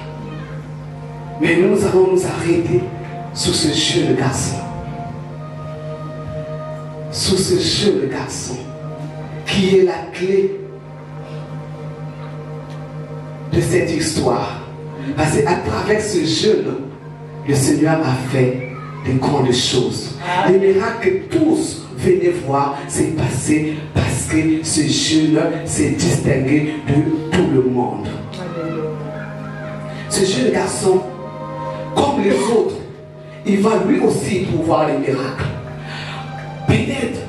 Mais nous allons nous arrêter sur ce jeune garçon. Sur ce jeune garçon qui est la clé de cette histoire. Parce qu'à travers ce jeune, le Seigneur a fait de grandes choses. Les miracles que tous venaient voir s'est passé parce que ce jeune s'est distingué de tout le monde. Ce jeune garçon, comme les autres, il va lui aussi pouvoir les miracles. Peut-être,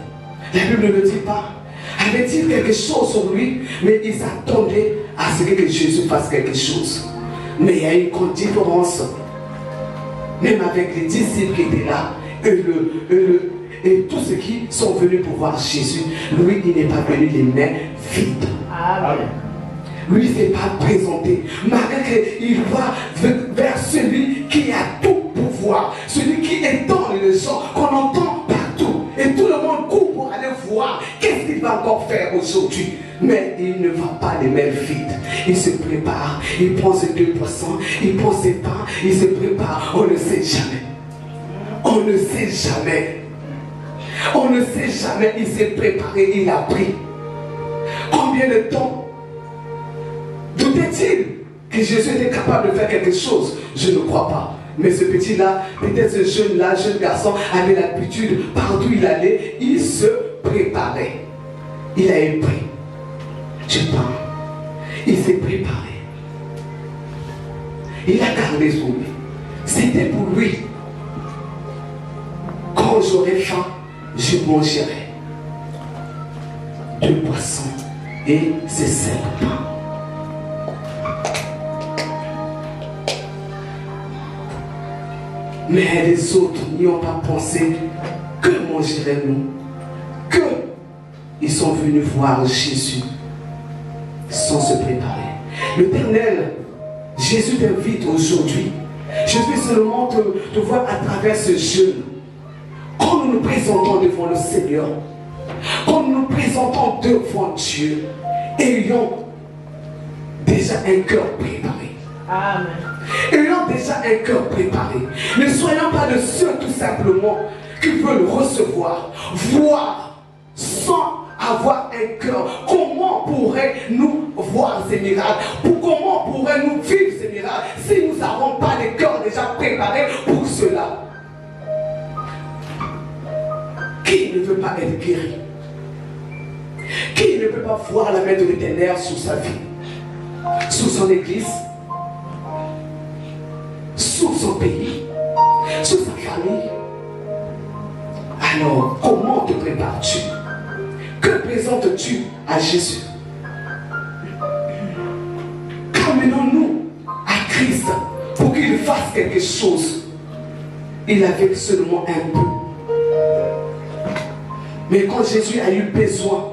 la Bible ne le dit pas, avait-il quelque chose sur lui, mais il s'attendait à ce que Jésus fasse quelque chose. Mais il y a une grande différence. Même avec les disciples qui étaient là, et tous ceux qui sont venus pour voir Jésus, lui, il n'est pas venu les mains vides. Amen. Lui, il ne s'est pas présenté. Malgré qu'il va vers celui qui a tout pouvoir, celui qui est dans les gens, qu'on entend partout. Et tout le monde court pour aller voir qu'est-ce qu'il va encore faire aujourd'hui. Mais il ne va pas les mains vides. Il se prépare, il prend ses 2 poissons, il prend ses pains, il se prépare. On ne sait jamais. On ne sait jamais. On ne sait jamais. Il s'est préparé, il a pris. Combien de temps doutait-il que Jésus était capable de faire quelque chose? Je ne crois pas. Mais ce petit-là, peut-être ce jeune-là, jeune garçon, avait l'habitude, partout il allait, il se préparait. Il a pris du pain. Il s'est préparé. Il a gardé son lui. C'était pour lui. Quand j'aurai faim, je mangerai 2 poissons et c'est simple. Mais les autres n'y ont pas pensé. Que mangeraient-nous? Que ils sont venus voir Jésus sans se préparer. L'Éternel, Jésus t'invite aujourd'hui. Je veux seulement te voir à travers ce jeûne. Quand nous nous présentons devant le Seigneur, quand nous nous présentons devant Dieu, ayons déjà un cœur préparé. Amen. Ayons déjà un cœur préparé. Ne soyons pas de ceux tout simplement qui veulent recevoir, voir, sans avoir un cœur. Comment pourrait-nous voir ces miracles? Comment pourrait-nous vivre ces miracles si nous n'avons pas de cœur déjà préparé pour cela? Qui ne veut pas être guéri? Qui ne peut pas voir la main de l'Éternel sur sa vie, sur son église, sur son pays, sur sa famille? Alors, comment te prépares-tu? Que présentes-tu à Jésus? Ramenons-nous à Christ pour qu'il fasse quelque chose. Il avait seulement un peu. Mais quand Jésus a eu besoin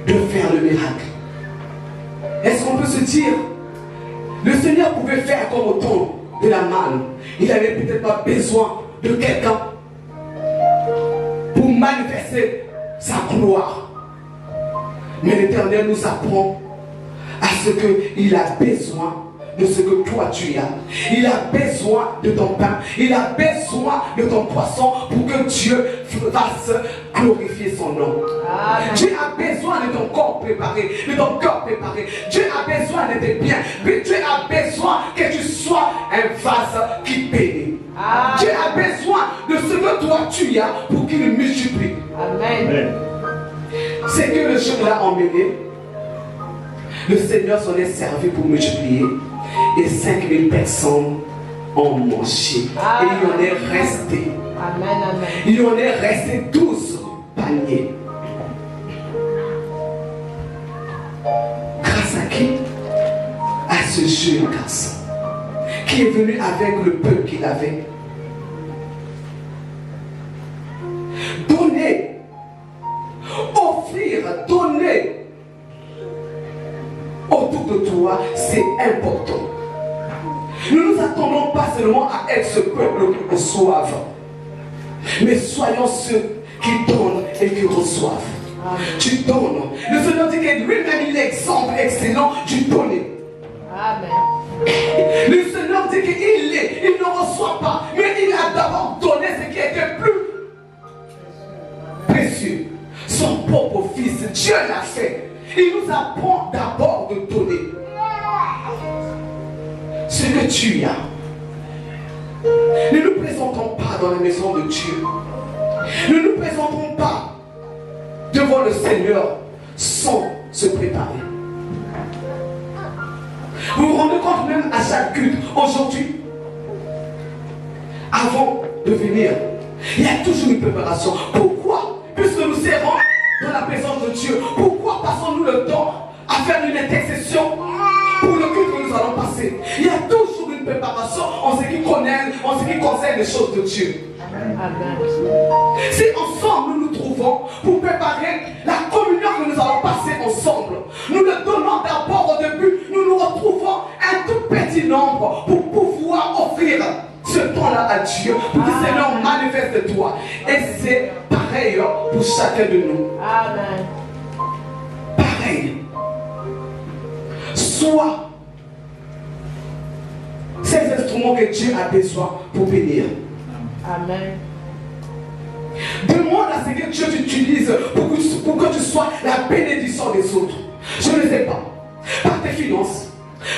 de faire le miracle, est-ce qu'on peut se dire, le Seigneur pouvait faire comme au temps de la manne? Il n'avait peut-être pas besoin de quelqu'un pour manifester sa gloire. Mais l'Éternel nous apprend à ce qu'il a besoin de ce que toi tu as. Il a besoin de ton pain. Il a besoin de ton poisson pour que Dieu fasse glorifier son nom. Amen. Dieu a besoin de ton corps préparé, de ton corps préparé. Dieu a besoin de tes biens. Dieu a besoin que tu sois un vase qui bénit. Amen. Dieu a besoin de ce que toi tu as pour qu'il multiplie. Amen. Amen. C'est que le jeune l'a emmené. Le Seigneur s'en est servi pour multiplier. Et 5000 personnes ont mangé. Amen. Et il en est resté. Amen, amen. Il en est resté 12 paniers. Grâce à qui? À ce jeune garçon qui est venu avec le peu qu'il avait. Donner, offrir, donner autour de toi, c'est important. Nous ne nous attendons pas seulement à être ce peuple qui reçoive, mais soyons ceux qui donnent et qui reçoivent. Amen. Tu donnes. Le Seigneur dit que lui-même il est l'exemple excellent du donner. Amen. Le Seigneur dit qu'il ne reçoit pas, mais il a d'abord donné ce qui était plus précieux. Son propre fils, Dieu l'a fait. Il nous apprend d'abord de donner ce que tu as. Ne nous présentons pas dans la maison de Dieu. Ne nous présentons pas devant le Seigneur sans se préparer. Vous vous rendez compte même à chaque culte aujourd'hui, avant de venir, il y a toujours une préparation. Pourquoi? Puisque nous serons dans la présence de Dieu. Pourquoi passons-nous le temps à faire une intercession pour le culte que nous allons passer? Il y a toujours une préparation en ce qui concerne les choses de Dieu. Amen. Si ensemble nous nous trouvons pour préparer la communion que nous allons passer ensemble, nous le donnons d'abord au début, nous nous retrouvons un tout petit nombre pour pouvoir offrir ce temps-là à Dieu, pour que le Seigneur manifeste de toi. Et c'est pareil pour chacun de nous. Amen. Pareil. Sois ces instruments que Dieu a besoin pour bénir. Amen. Demande à ce que Dieu t'utilise pour que tu sois la bénédiction des autres. Je ne sais pas. Par tes finances,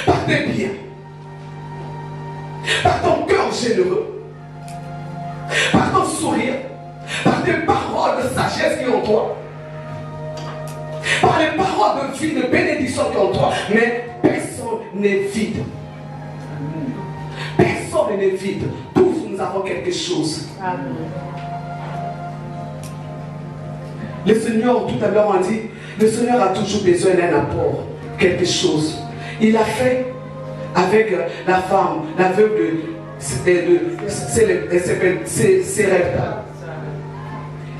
par tes biens, par ton cœur généreux, par ton sourire, par tes paroles de sagesse qui sont en toi, par les paroles de vie, de bénédiction qui sont en toi. Mais personne n'est vide. Personne n'est vide. Tous nous avons quelque chose. Amen. Le Seigneur, tout à l'heure on dit, le Seigneur a toujours besoin d'un apport, quelque chose. Il a fait avec la femme, la veuve elle s'appelle Sérepta.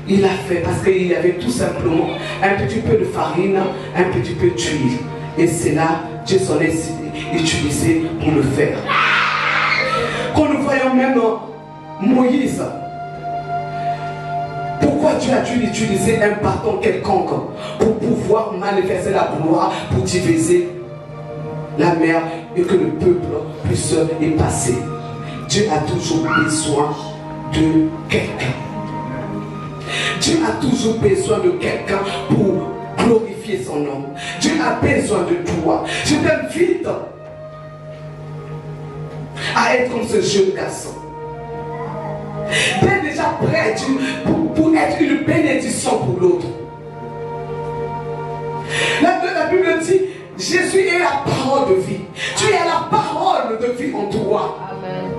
Il a fait parce qu'il y avait tout simplement un petit peu de farine, un petit peu d'huile. Et c'est là Dieu s'en est utilisé pour le faire. Quand nous voyons même Moïse, pourquoi Dieu a dû utiliser un bâton quelconque pour pouvoir manifester la gloire, pour diviser la mer et que le peuple puisse y passer? Dieu a toujours besoin de quelqu'un. Dieu a toujours besoin de quelqu'un pour glorifier son nom. Dieu a besoin de toi. Je t'invite à être comme ce jeune garçon. Tu es déjà prêt pour être une bénédiction pour l'autre. La Bible dit, Jésus est la parole de vie. Tu es la parole de vie en toi. Amen.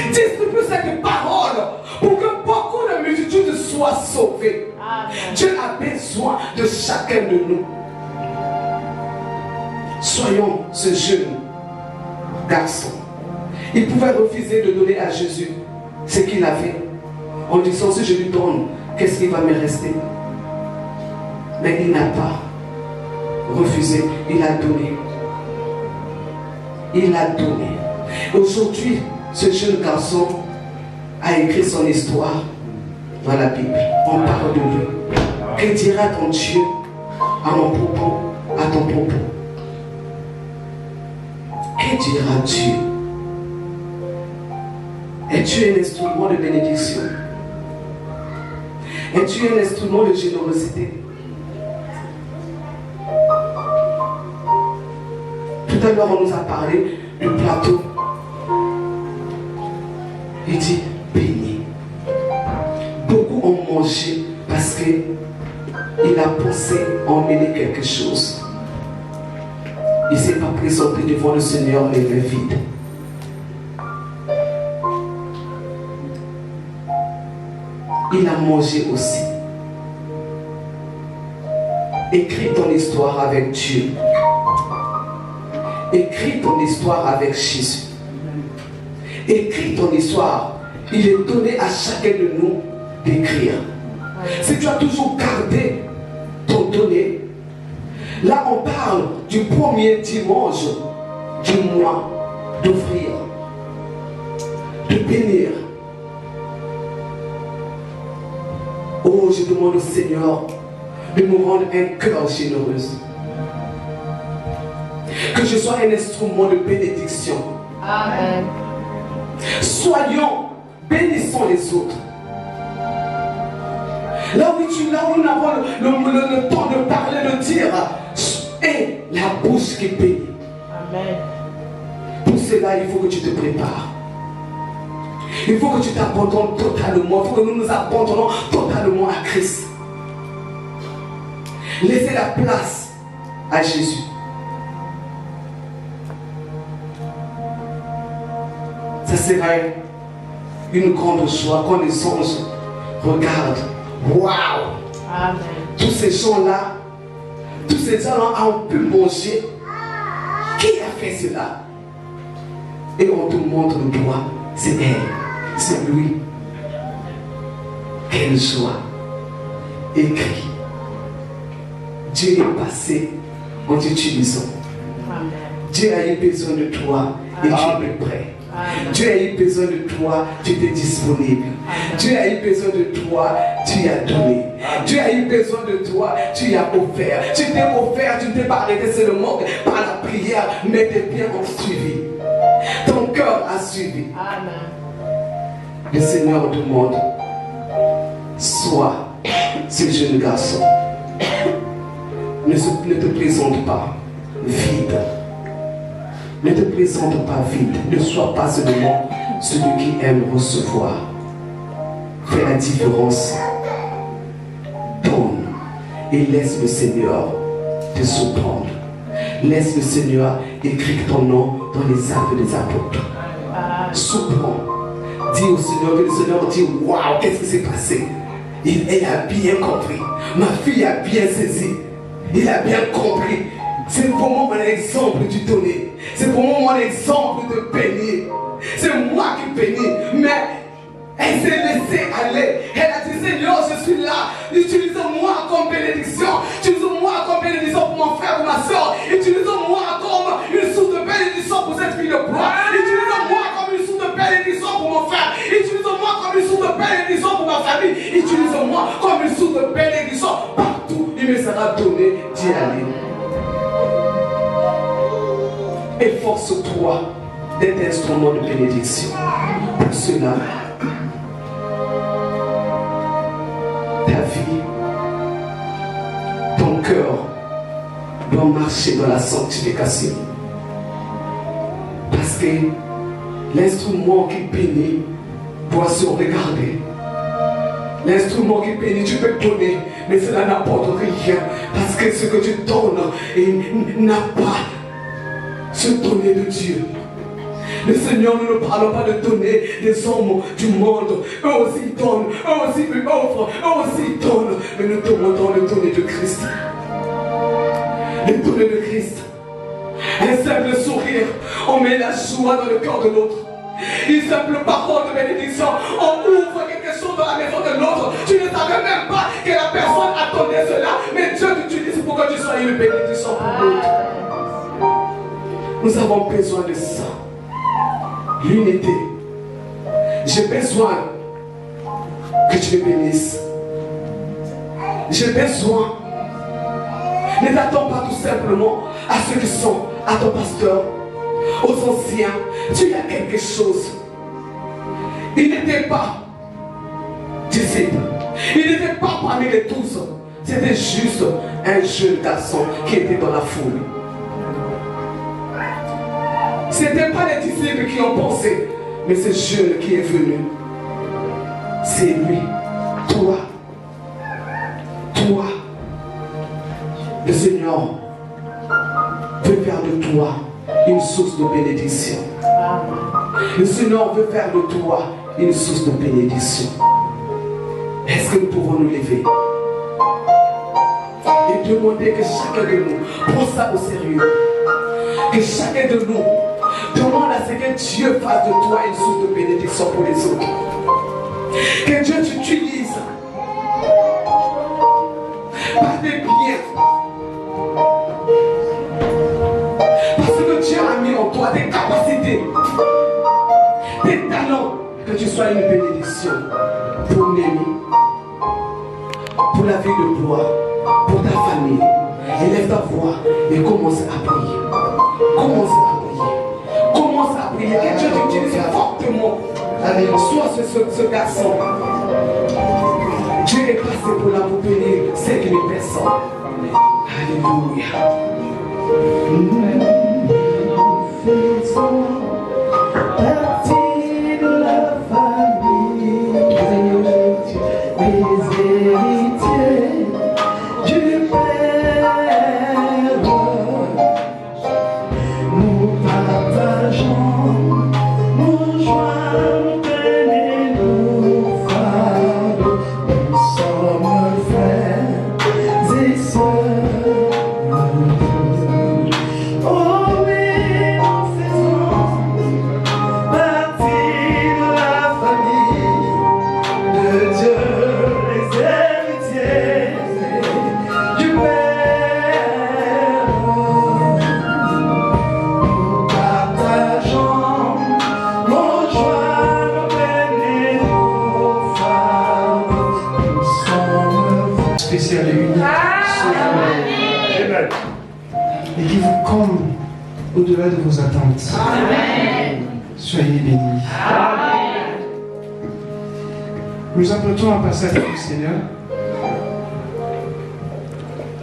Distribue cette parole pour que beaucoup de multitudes soient sauvées. Amen. Dieu a besoin de chacun de nous. Soyons ce jeune garçon. Il pouvait refuser de donner à Jésus ce qu'il avait, en disant si je lui donne, qu'est-ce qui va me rester? Mais il n'a pas refusé, il a donné. Il a donné. Aujourd'hui, ce jeune garçon a écrit son histoire dans la Bible. On parle de lui. Que dira ton Dieu à mon propos, à ton propos? Que dira Dieu? Es-tu un instrument de bénédiction? Es-tu un instrument de générosité? Tout à l'heure, on nous a parlé du plateau. Il dit béni. Beaucoup ont mangé parce qu'il a pensé emmener quelque chose. Il ne s'est pas présenté devant le Seigneur les mains vides. Il a mangé aussi. Écris ton histoire avec Dieu. Écris ton histoire avec Jésus. Écris ton histoire. Il est donné à chacun de nous d'écrire. Si tu as toujours gardé ton donné, là on parle du premier dimanche du mois d'offrir, de bénir. Oh, je demande au Seigneur de me rendre un cœur généreux. Que je sois un instrument de bénédiction. Amen. Soyons, bénissons les autres. Là où nous avons le temps de parler, de dire, et la bouche qui bénit. Amen. Pour cela, il faut que tu te prépares. Il faut que tu t'abandonnes totalement. Il faut que nous nous abandonnons totalement à Christ. Laissez la place à Jésus. Ça serait une grande joie quand les anges regardent. Waouh! Amen. Tous ces gens-là ont pu manger. Qui a fait cela? Et on te montre le doigt. C'est elle. C'est lui. Quelle joie. Écrit. Dieu est passé en t'utilisant. Dieu a eu besoin de toi et tu es prêt. Amen. Dieu a eu besoin de toi, tu étais disponible. Amen. Dieu a eu besoin de toi, tu as donné. Amen. Dieu a eu besoin de toi, tu as offert. Tu t'es offert, tu ne t'es pas arrêté seulement par la prière, mais tes pieds ont suivi. Ton cœur a suivi. Amen. Le Seigneur demande, sois ce jeune garçon. Ne te présente pas vide. Ne te présente pas vide. Ne sois pas seulement celui qui aime recevoir. Fais la différence. Donne et laisse le Seigneur te surprendre. Laisse le Seigneur écrire ton nom dans les actes des apôtres. Surprends. Dis au Seigneur que le Seigneur dit, waouh, qu'est-ce qui s'est passé? il a bien compris. Ma fille a bien saisi. Il a bien compris. C'est pour moi mon exemple du donner. C'est pour moi mon exemple de bénir. C'est moi qui bénis. Mais elle s'est laissée aller. Elle a dit, Seigneur, je suis là. Utilise-moi comme bénédiction. Utilise-moi comme bénédiction pour mon frère, pour ma soeur. Utilise-moi comme une source de bénédiction pour cette fille de gloire. Utilise-moi comme une source de bénédiction pour mon frère. Utilise-moi comme une source de bénédiction pour ma famille. Utilise-moi comme une source de bénédiction. Partout, il me sera donné d'y aller. Efforce-toi d'être instrument de bénédiction. Pour cela, ta vie, ton cœur doit marcher dans la sanctification. Parce que l'instrument qui bénit doit se regarder. L'instrument qui bénit, tu peux donner, mais cela n'apporte rien. Parce que ce que tu donnes n'a pas ce donner de Dieu. Le Seigneur ne nous parle pas de donner des hommes du monde. Eux aussi donnent, eux aussi lui offrent, eux aussi donnent. Mais nous demandons le donner de Christ. Le donner de Christ. Un simple sourire, on met la joie dans le cœur de l'autre. Une simple parole de bénédiction, on ouvre quelque chose dans la maison de l'autre. Tu ne savais même pas que la personne attendait cela, mais Dieu t'utilise pour que tu sois une bénédiction pour l'autre. Nous avons besoin de ça. L'unité. J'ai besoin que tu me bénisses. J'ai besoin. Ne t'attends pas tout simplement à ceux qui sont, à ton pasteur, aux anciens. Tu as quelque chose. Il n'était pas disciple. Il n'était pas parmi les 12. C'était juste un jeune garçon qui était dans la foule. Ce n'était pas les disciples qui ont pensé, mais ce jeune qui est venu. C'est lui. Toi. Toi. Le Seigneur veut faire de toi une source de bénédiction. Le Seigneur veut faire de toi une source de bénédiction. Est-ce que nous pouvons nous lever et demander que chacun de nous prenne ça au sérieux? Que chacun de nous demande à ce que Dieu fasse de toi une source de bénédiction pour les autres. Que Dieu t'utilise par des biens. Parce que Dieu a mis en toi des capacités, des talents. Que tu sois une bénédiction pour Némi, pour la vie de gloire, pour ta famille. Élève ta voix et commence à prier. Commence à prier. Commence à prier. Que Dieu t'utilise fortement. Sois ce garçon. Dieu est passé pour la pour bénir 5000 personnes. Alléluia. Partie de la famille, les héritiers du Père. Nous partageons nos joies, peines et nos fardeaux. Nous sommes frères et sœurs. Oh oui, nous faisons partie de la famille de Dieu, les héritiers du Père. Nous partageons nos joies, nos peines et nos fardeaux. Nous sommes spécial et unique. Amen. Et qui vous comble au-delà de vos attentes. Amen. Soyez bénis. Nous apprêtons un passage du Seigneur.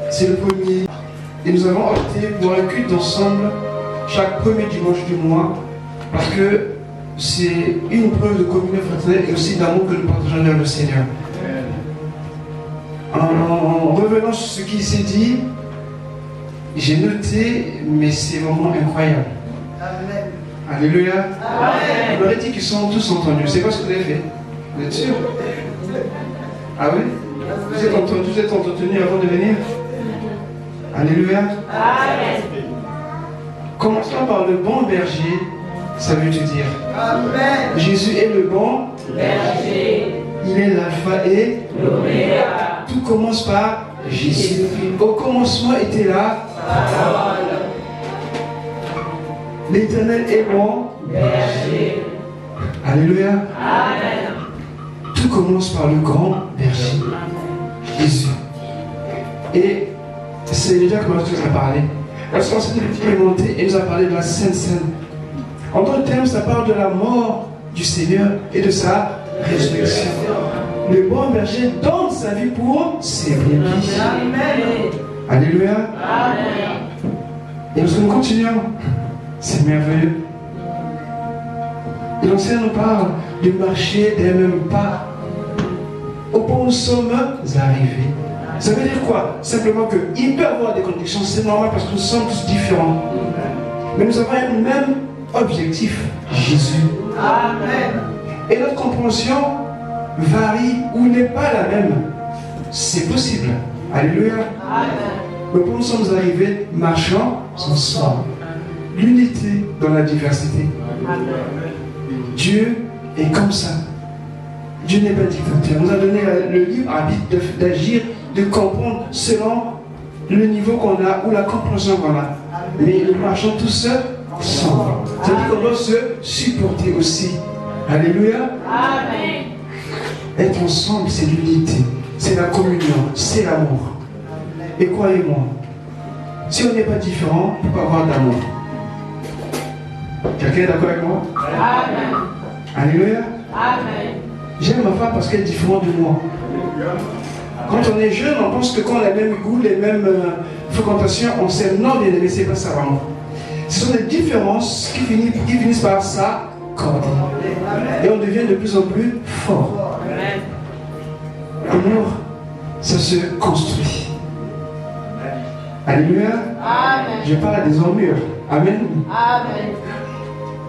C'est le premier. Et nous avons opté pour un culte ensemble chaque premier dimanche du mois parce que c'est une preuve de communion fraternelle et aussi d'amour que nous partageons vers le Seigneur. En revenant sur ce qui s'est dit, j'ai noté, mais c'est vraiment incroyable. Amen. Alléluia. Amen. Vous leur avez dit qu'ils sont tous entendus. C'est quoi ce que vous avez fait? Vous êtes sûr? Ah oui? Vous êtes entretenu avant de venir? Alléluia. Amen. Commençons par le bon berger, ça veut tout dire. Amen. Jésus est le bon Berger. Il est l'alpha et L'oméga. tout commence par Jésus. Au commencement était là. Parole. L'Éternel est bon Berger. Alléluia. Amen. Tout commence par le grand berger, Jésus. Et c'est déjà comment tu nous as parlé. Lorsqu'on s'est expérimenté, il nous a parlé de la Sainte Seine. En d'autres termes, ça parle de la mort du Seigneur et de sa résurrection. Le bon berger donne sa vie pour ses brebis. Amen. Alléluia. Amen. Et nous continuons. C'est merveilleux. Et l'Ancien nous parle de marcher des mêmes pas au point où nous sommes arrivés. Ça veut dire quoi? Simplement qu'il peut y avoir des contradictions, c'est normal parce que nous sommes tous différents. Mais nous avons un même objectif, Jésus. Amen. Et notre compréhension varie ou n'est pas la même. C'est possible. Alléluia. Amen. Mais pour nous sommes arrivés, marchant ensemble. L'unité dans la diversité. Amen. Dieu est comme ça. Dieu n'est pas dictateur. Il nous a donné le libre arbitre d'agir, de comprendre selon le niveau qu'on a ou la compréhension qu'on a. Mais nous marchons tous ensemble. C'est-à-dire qu'on doit se supporter aussi. Alléluia. Amen. Être ensemble, c'est l'unité, c'est la communion, c'est l'amour. Et croyez-moi, si on n'est pas différent, on ne peut pas avoir d'amour. Quelqu'un est d'accord avec moi? Amen. Alléluia. Amen. J'aime ma femme parce qu'elle est différente de moi. Quand on est jeune, on pense que quand on a les mêmes goûts, les mêmes fréquentations, on s'aime. Non, bien aimé, c'est pas ça vraiment. Ce sont des différences qui finissent par s'accorder. Et on devient de plus en plus fort. Amen. L'amour, ça se construit. Alléluia. Amen. Je parle à des armures. Amen. Amen.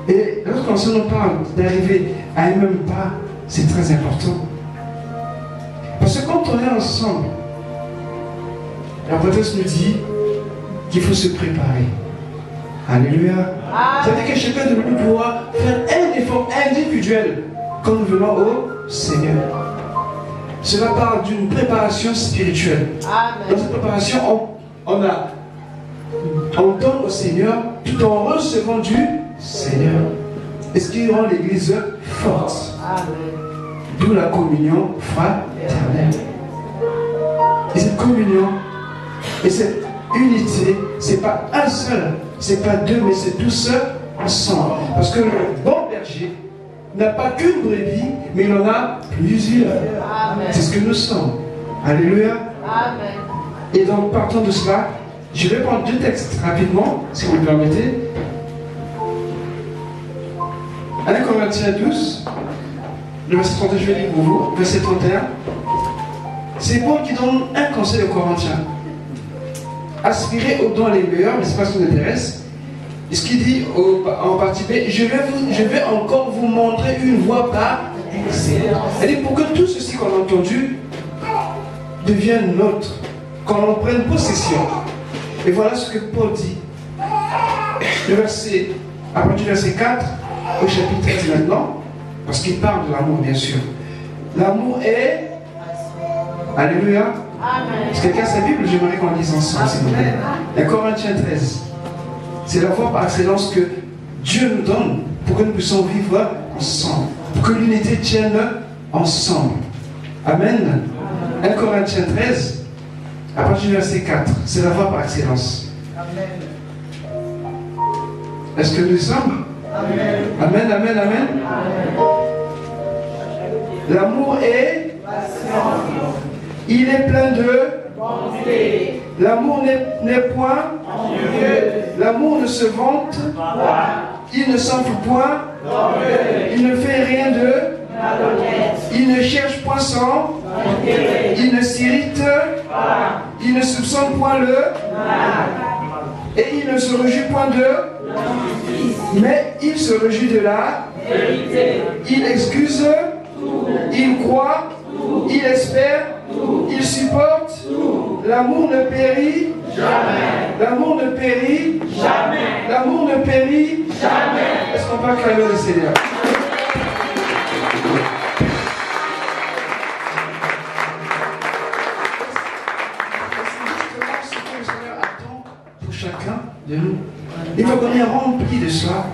Et lorsqu'on nous parle d'arriver à un même pas, c'est très important. Parce que quand on est ensemble, la prêtresse nous dit qu'il faut se préparer. Alléluia. C'est-à-dire que chacun de nous pourra faire un effort individuel quand nous venons au Seigneur. Cela parle d'une préparation spirituelle. Amen. Dans cette préparation, on donne au Seigneur tout en recevant du Seigneur. Et ce qui rend l'Église forte. Amen. D'où la communion fraternelle. Et cette communion et cette unité, c'est pas un seul, c'est pas deux, mais c'est tous ensemble. Parce que le bon berger n'a pas qu'une brebis, mais il en a plusieurs. Amen. C'est ce que nous sommes. Alléluia. Amen. Et donc, partant de cela, je vais prendre deux textes rapidement, si vous me permettez. 1 Corinthiens 12, le verset 31, je vais lire pour vous, verset 31. C'est Paul qui donne un conseil aux Corinthiens. Aspirez aux dons les meilleurs, mais ce n'est pas ce qui nous intéresse. Et ce qu'il dit en partie B, je vais encore vous montrer une voie par excellence. C'est-à-dire pour que tout ceci qu'on a entendu devienne nôtre, qu'on en prenne possession. Et voilà ce que Paul dit. Le verset, à partir du verset 4 au chapitre 13 maintenant, parce qu'il parle de l'amour bien sûr. L'amour est... Alléluia. Amen. Est-ce que quelqu'un a sa Bible? J'aimerais qu'on lise ensemble, s'il vous plaît. La Corinthiens 13. C'est la voie par excellence que Dieu nous donne pour que nous puissions vivre ensemble. Pour que l'unité tienne ensemble. Amen. 1 Corinthiens 13, à partir du verset 4. C'est la voie par excellence. Amen. Est-ce que nous sommes? Amen. Amen, amen, amen. L'amour est... Il est plein de... Bonté. L'amour n'est point... L'amour ne se vante. Il ne s'enfle point. Il ne fait rien de... Il ne cherche point son... Il ne s'irrite. Il ne soupçonne point le... Et il ne se réjouit point de... Mais il se réjouit de la... Il excuse. Il croit. Il espère. Il supporte. L'amour ne périt Jamais. L'amour ne périt Jamais. L'amour ne périt Jamais. Est-ce qu'on peut acclamer le Seigneur? C'est ce que le Seigneur attend pour chacun de nous. Il faut qu'on est rempli de cela.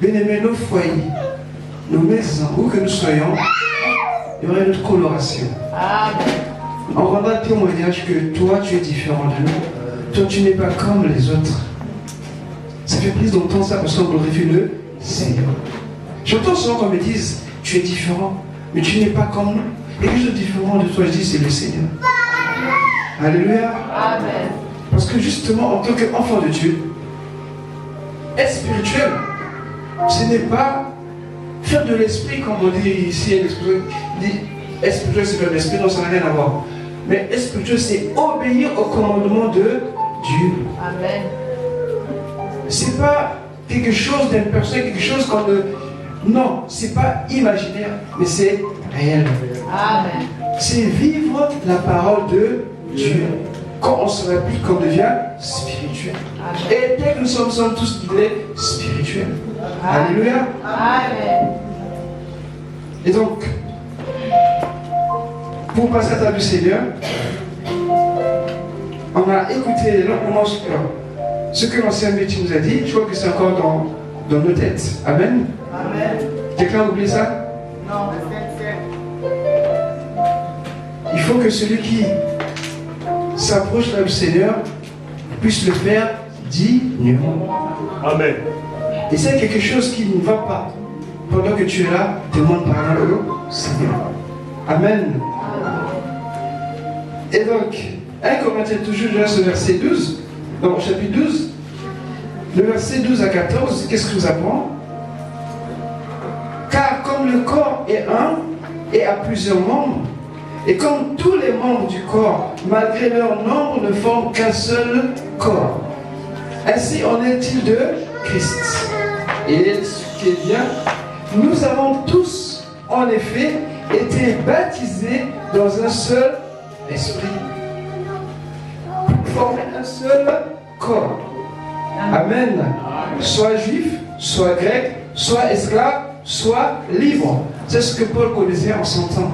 Bien-aimés, nos foyers, nos maisons, où que nous soyons, il y aurait une coloration. On rendra témoignage que toi, tu es différent de nous. Toi, tu n'es pas comme les autres. Ça fait plaisir d'entendre ça parce qu'on glorifie le Seigneur. J'entends souvent qu'on me dise, tu es différent, mais tu n'es pas comme nous. Et quelque chose de différent de toi, je dis, c'est le Seigneur. Alléluia. Amen. Parce que justement, en tant qu'enfant de Dieu, être spirituel, ce n'est pas faire de l'esprit, comme on dit ici, être spirituel, c'est faire de l'esprit, non, ça n'a rien à voir. Mais être spirituel, c'est obéir au commandement de Dieu. Amen. C'est pas quelque chose d'impersonnel, quelque chose qu'on ne... Non, c'est pas imaginaire, mais c'est réel. Amen. C'est vivre la parole de Dieu. Quand on se réapplique, on devient spirituel. Amen. Et dès que nous sommes tous guidés spirituels. Alléluia. Amen. Et donc, pour passer à la table du Seigneur, on a écouté longuement ce que l'ancien métier nous a dit. Je crois que c'est encore dans nos têtes. Amen. Amen. Quelqu'un a oublié ça? Non. Il faut que celui qui s'approche du Seigneur puisse le faire dignement. Amen. Et c'est quelque chose qui ne va pas. Pendant que tu es là, demande pardon au Seigneur. Amen. Et donc, 1 Corinthiens, toujours dans ce verset 12, dans le chapitre 12, le verset 12 à 14, qu'est-ce que nous apprend? Car comme le corps est un et a plusieurs membres, et comme tous les membres du corps, malgré leur nombre, ne forment qu'un seul corps, ainsi en est-il de Christ. Et ce qui est bien, nous avons tous, en effet, été baptisés dans un seul esprit, pour former un seul corps. Amen. Soit juif, soit grec, soit esclave, soit libre. C'est ce que Paul connaissait en son temps.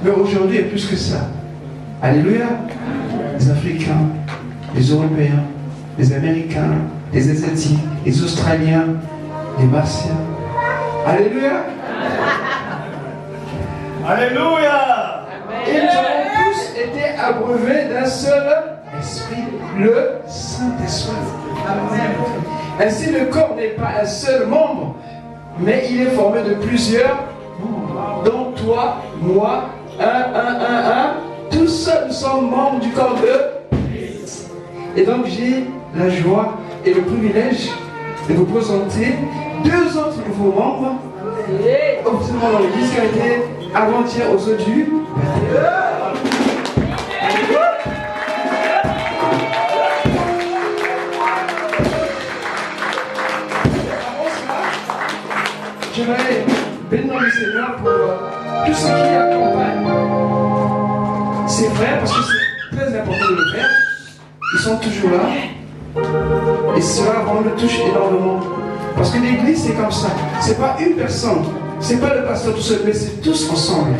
Mais aujourd'hui, il y a plus que ça. Alléluia. Les Africains, les Européens, les Américains, les Asiatiques, les Australiens, les Martiens. Alléluia. Alléluia. Et nous avons tous été abreuvés d'un seul esprit, le Saint-Esprit. Ainsi, le corps n'est pas un seul membre, mais il est formé de plusieurs membres. Donc toi, moi, tous nous sommes membres du corps de Christ. Et donc j'ai la joie et le privilège de vous présenter deux autres nouveaux membres officiellement dans l'église qui ont été avant-hier aux eaux du baptême. J'aimerais bénir le Seigneur pour tout ce qui accompagne ses frères, parce que c'est très important de le faire. Ils sont toujours là. Et cela vraiment me touche énormément. Parce que l'église, c'est comme ça. C'est pas une personne. C'est pas le pasteur tout seul, mais c'est tous ensemble.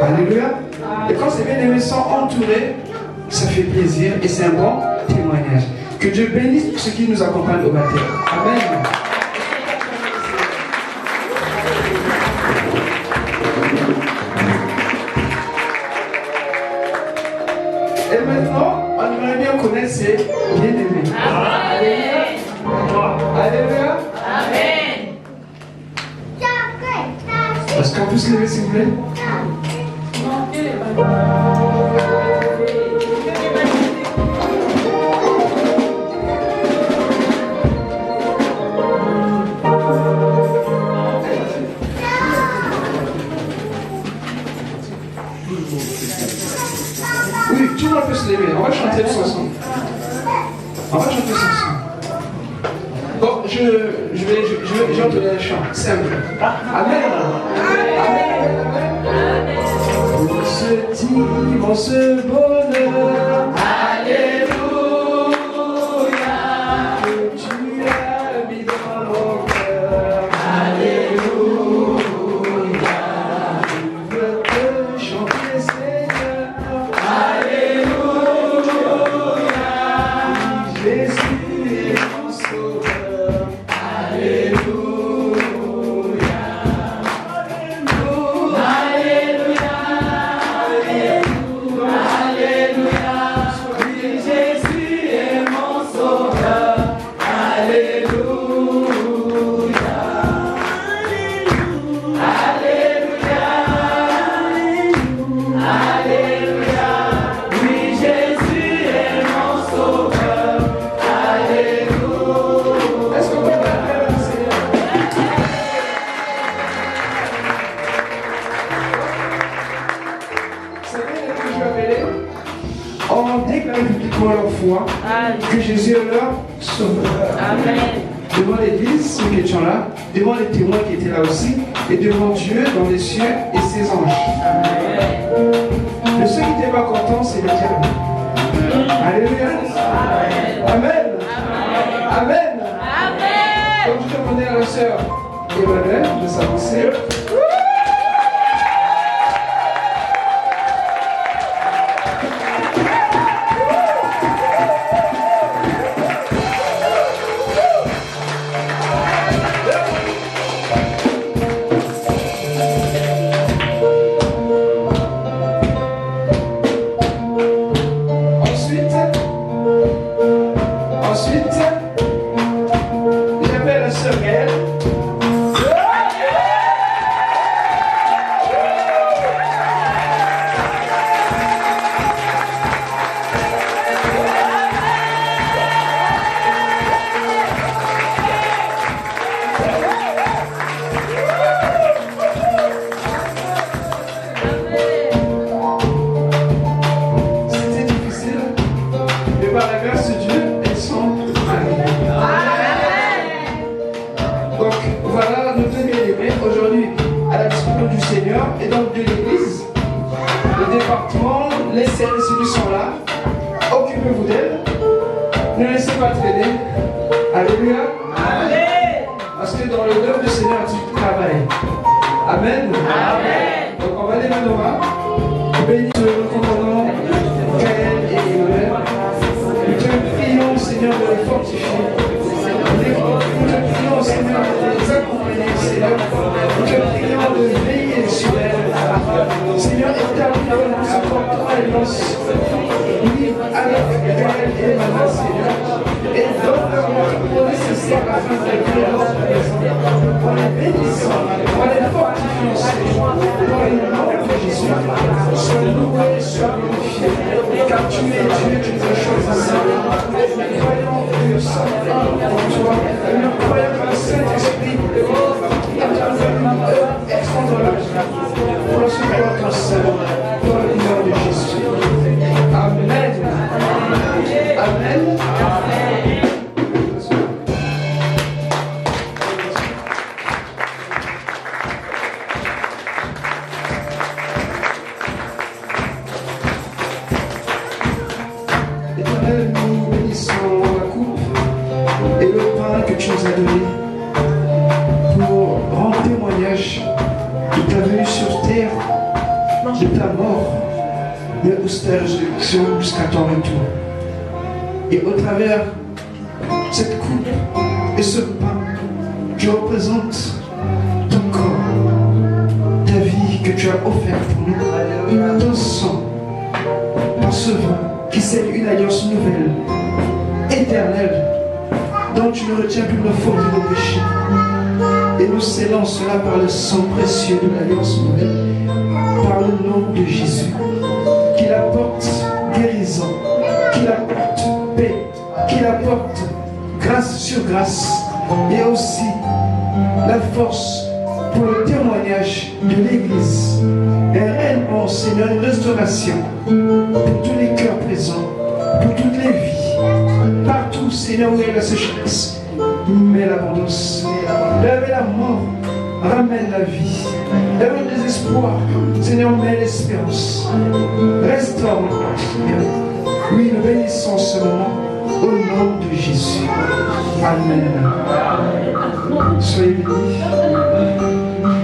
Alléluia. Et quand ces bien-aimés sont entourés, ça fait plaisir et c'est un bon témoignage. Que Dieu bénisse ceux qui nous accompagnent au baptême. Amen. Et maintenant, on aimerait bien connaître ces bien-aimés. Alléluia. Amen. Est-ce qu'on peut se lever s'il vous plaît? Oui, tout le monde peut se lever. On va chanter tous ensemble. On va chanter tous ensemble. Bon, je vais entonner un chant simple. Amen. Amen. Amen. immense bonheur. Alléluia, que tu as mis dans mon cœur. Alléluia, je veux te chanter, Seigneur. Alléluia, Jésus est mon sauveur. Alléluia, Alléluia, Alléluia, oui, Jésus est mon sauveur. Alléluia, Alléluia, Alléluia, oui, Jésus est mon sauveur. Alléluia. Est-ce qu'on peut l'appeler le Seigneur? Vous savez ce que je vais appeler? On déclare publiquement leur foi que Jésus est leur sauveur. Amen. Devant l'église, ceux qui étaient là, devant les témoins qui étaient là aussi, et devant Dieu dans les cieux et ses anges. Mais ceux qui n'étaient pas contents, c'est le diable. Alléluia. Amen. Amen. Donc je demandais à la sœur Emmanuel de s'avancer. Ensuite, j'appelle la sœur Gaëlle. C'était difficile, mais par la grâce de Dieu, elles sont arrivées. Donc voilà notre bien-aimé aujourd'hui à la discipline du Seigneur et donc de l'Église, le département, les celles ceux qui sont là, occupez-vous d'elles, ne laissez pas traîner. Alléluia. Parce que dans le nom du Seigneur, tu travailles. Amen. Donc on va lever nos mains. Bénis le commandant Gaël et Emmanuel. Nous te prions, Seigneur, de les fortifier. Nous te prions, Seigneur, de les accompagner, Seigneur. Nous te prions de veiller sur elles. Seigneur, établis dans nous ce portant alliance. Oui, avec Gaël et Emmanuel, Seigneur. Et donne-leur le nécessaire afin de créer leur présence. En les bénissant, en les fortifiant, Seigneur. Dans le nom de Jésus. Sois loué, sois glorifié. Car tu es Dieu, tu t'es choisi. Nous croyons que nous sommes en toi. Nous croyons que le Saint-Esprit a une œuvre extraordinaire pour le secours ton Seigneur. Dans le nom de Jésus. Amen. Amen. Éternel, nous bénissons la coupe et le pain que tu nous as donné pour rendre témoignage de ta venue sur terre, de ta mort, mais aussi ta résurrection jusqu'à ton retour. Et au travers cette coupe et ce pain qui représente ton corps, ta vie que tu as offerte pour nous, ton sang, par ce vin qui scelle une alliance nouvelle, éternelle, dont tu ne retiens plus nos fautes et nos péchés. Et nous scellons cela par le sang précieux de l'alliance nouvelle, par le nom de Jésus, qu'il apporte guérison, qu'il apporte paix, qu'il apporte grâce sur grâce, et aussi la force pour le témoignage de l'Église. Et réellement, Seigneur, une restauration pour tous les cœurs présents, pour toutes les vies, partout, Seigneur, où il y a la sécheresse, mais l'abondance, lève la mort, ramène la vie. Là où le désespoir, Seigneur, met l'espérance. Restaure. Oui, nous bénissons ce moment au nom de Jésus. Amen. Soyez bénis.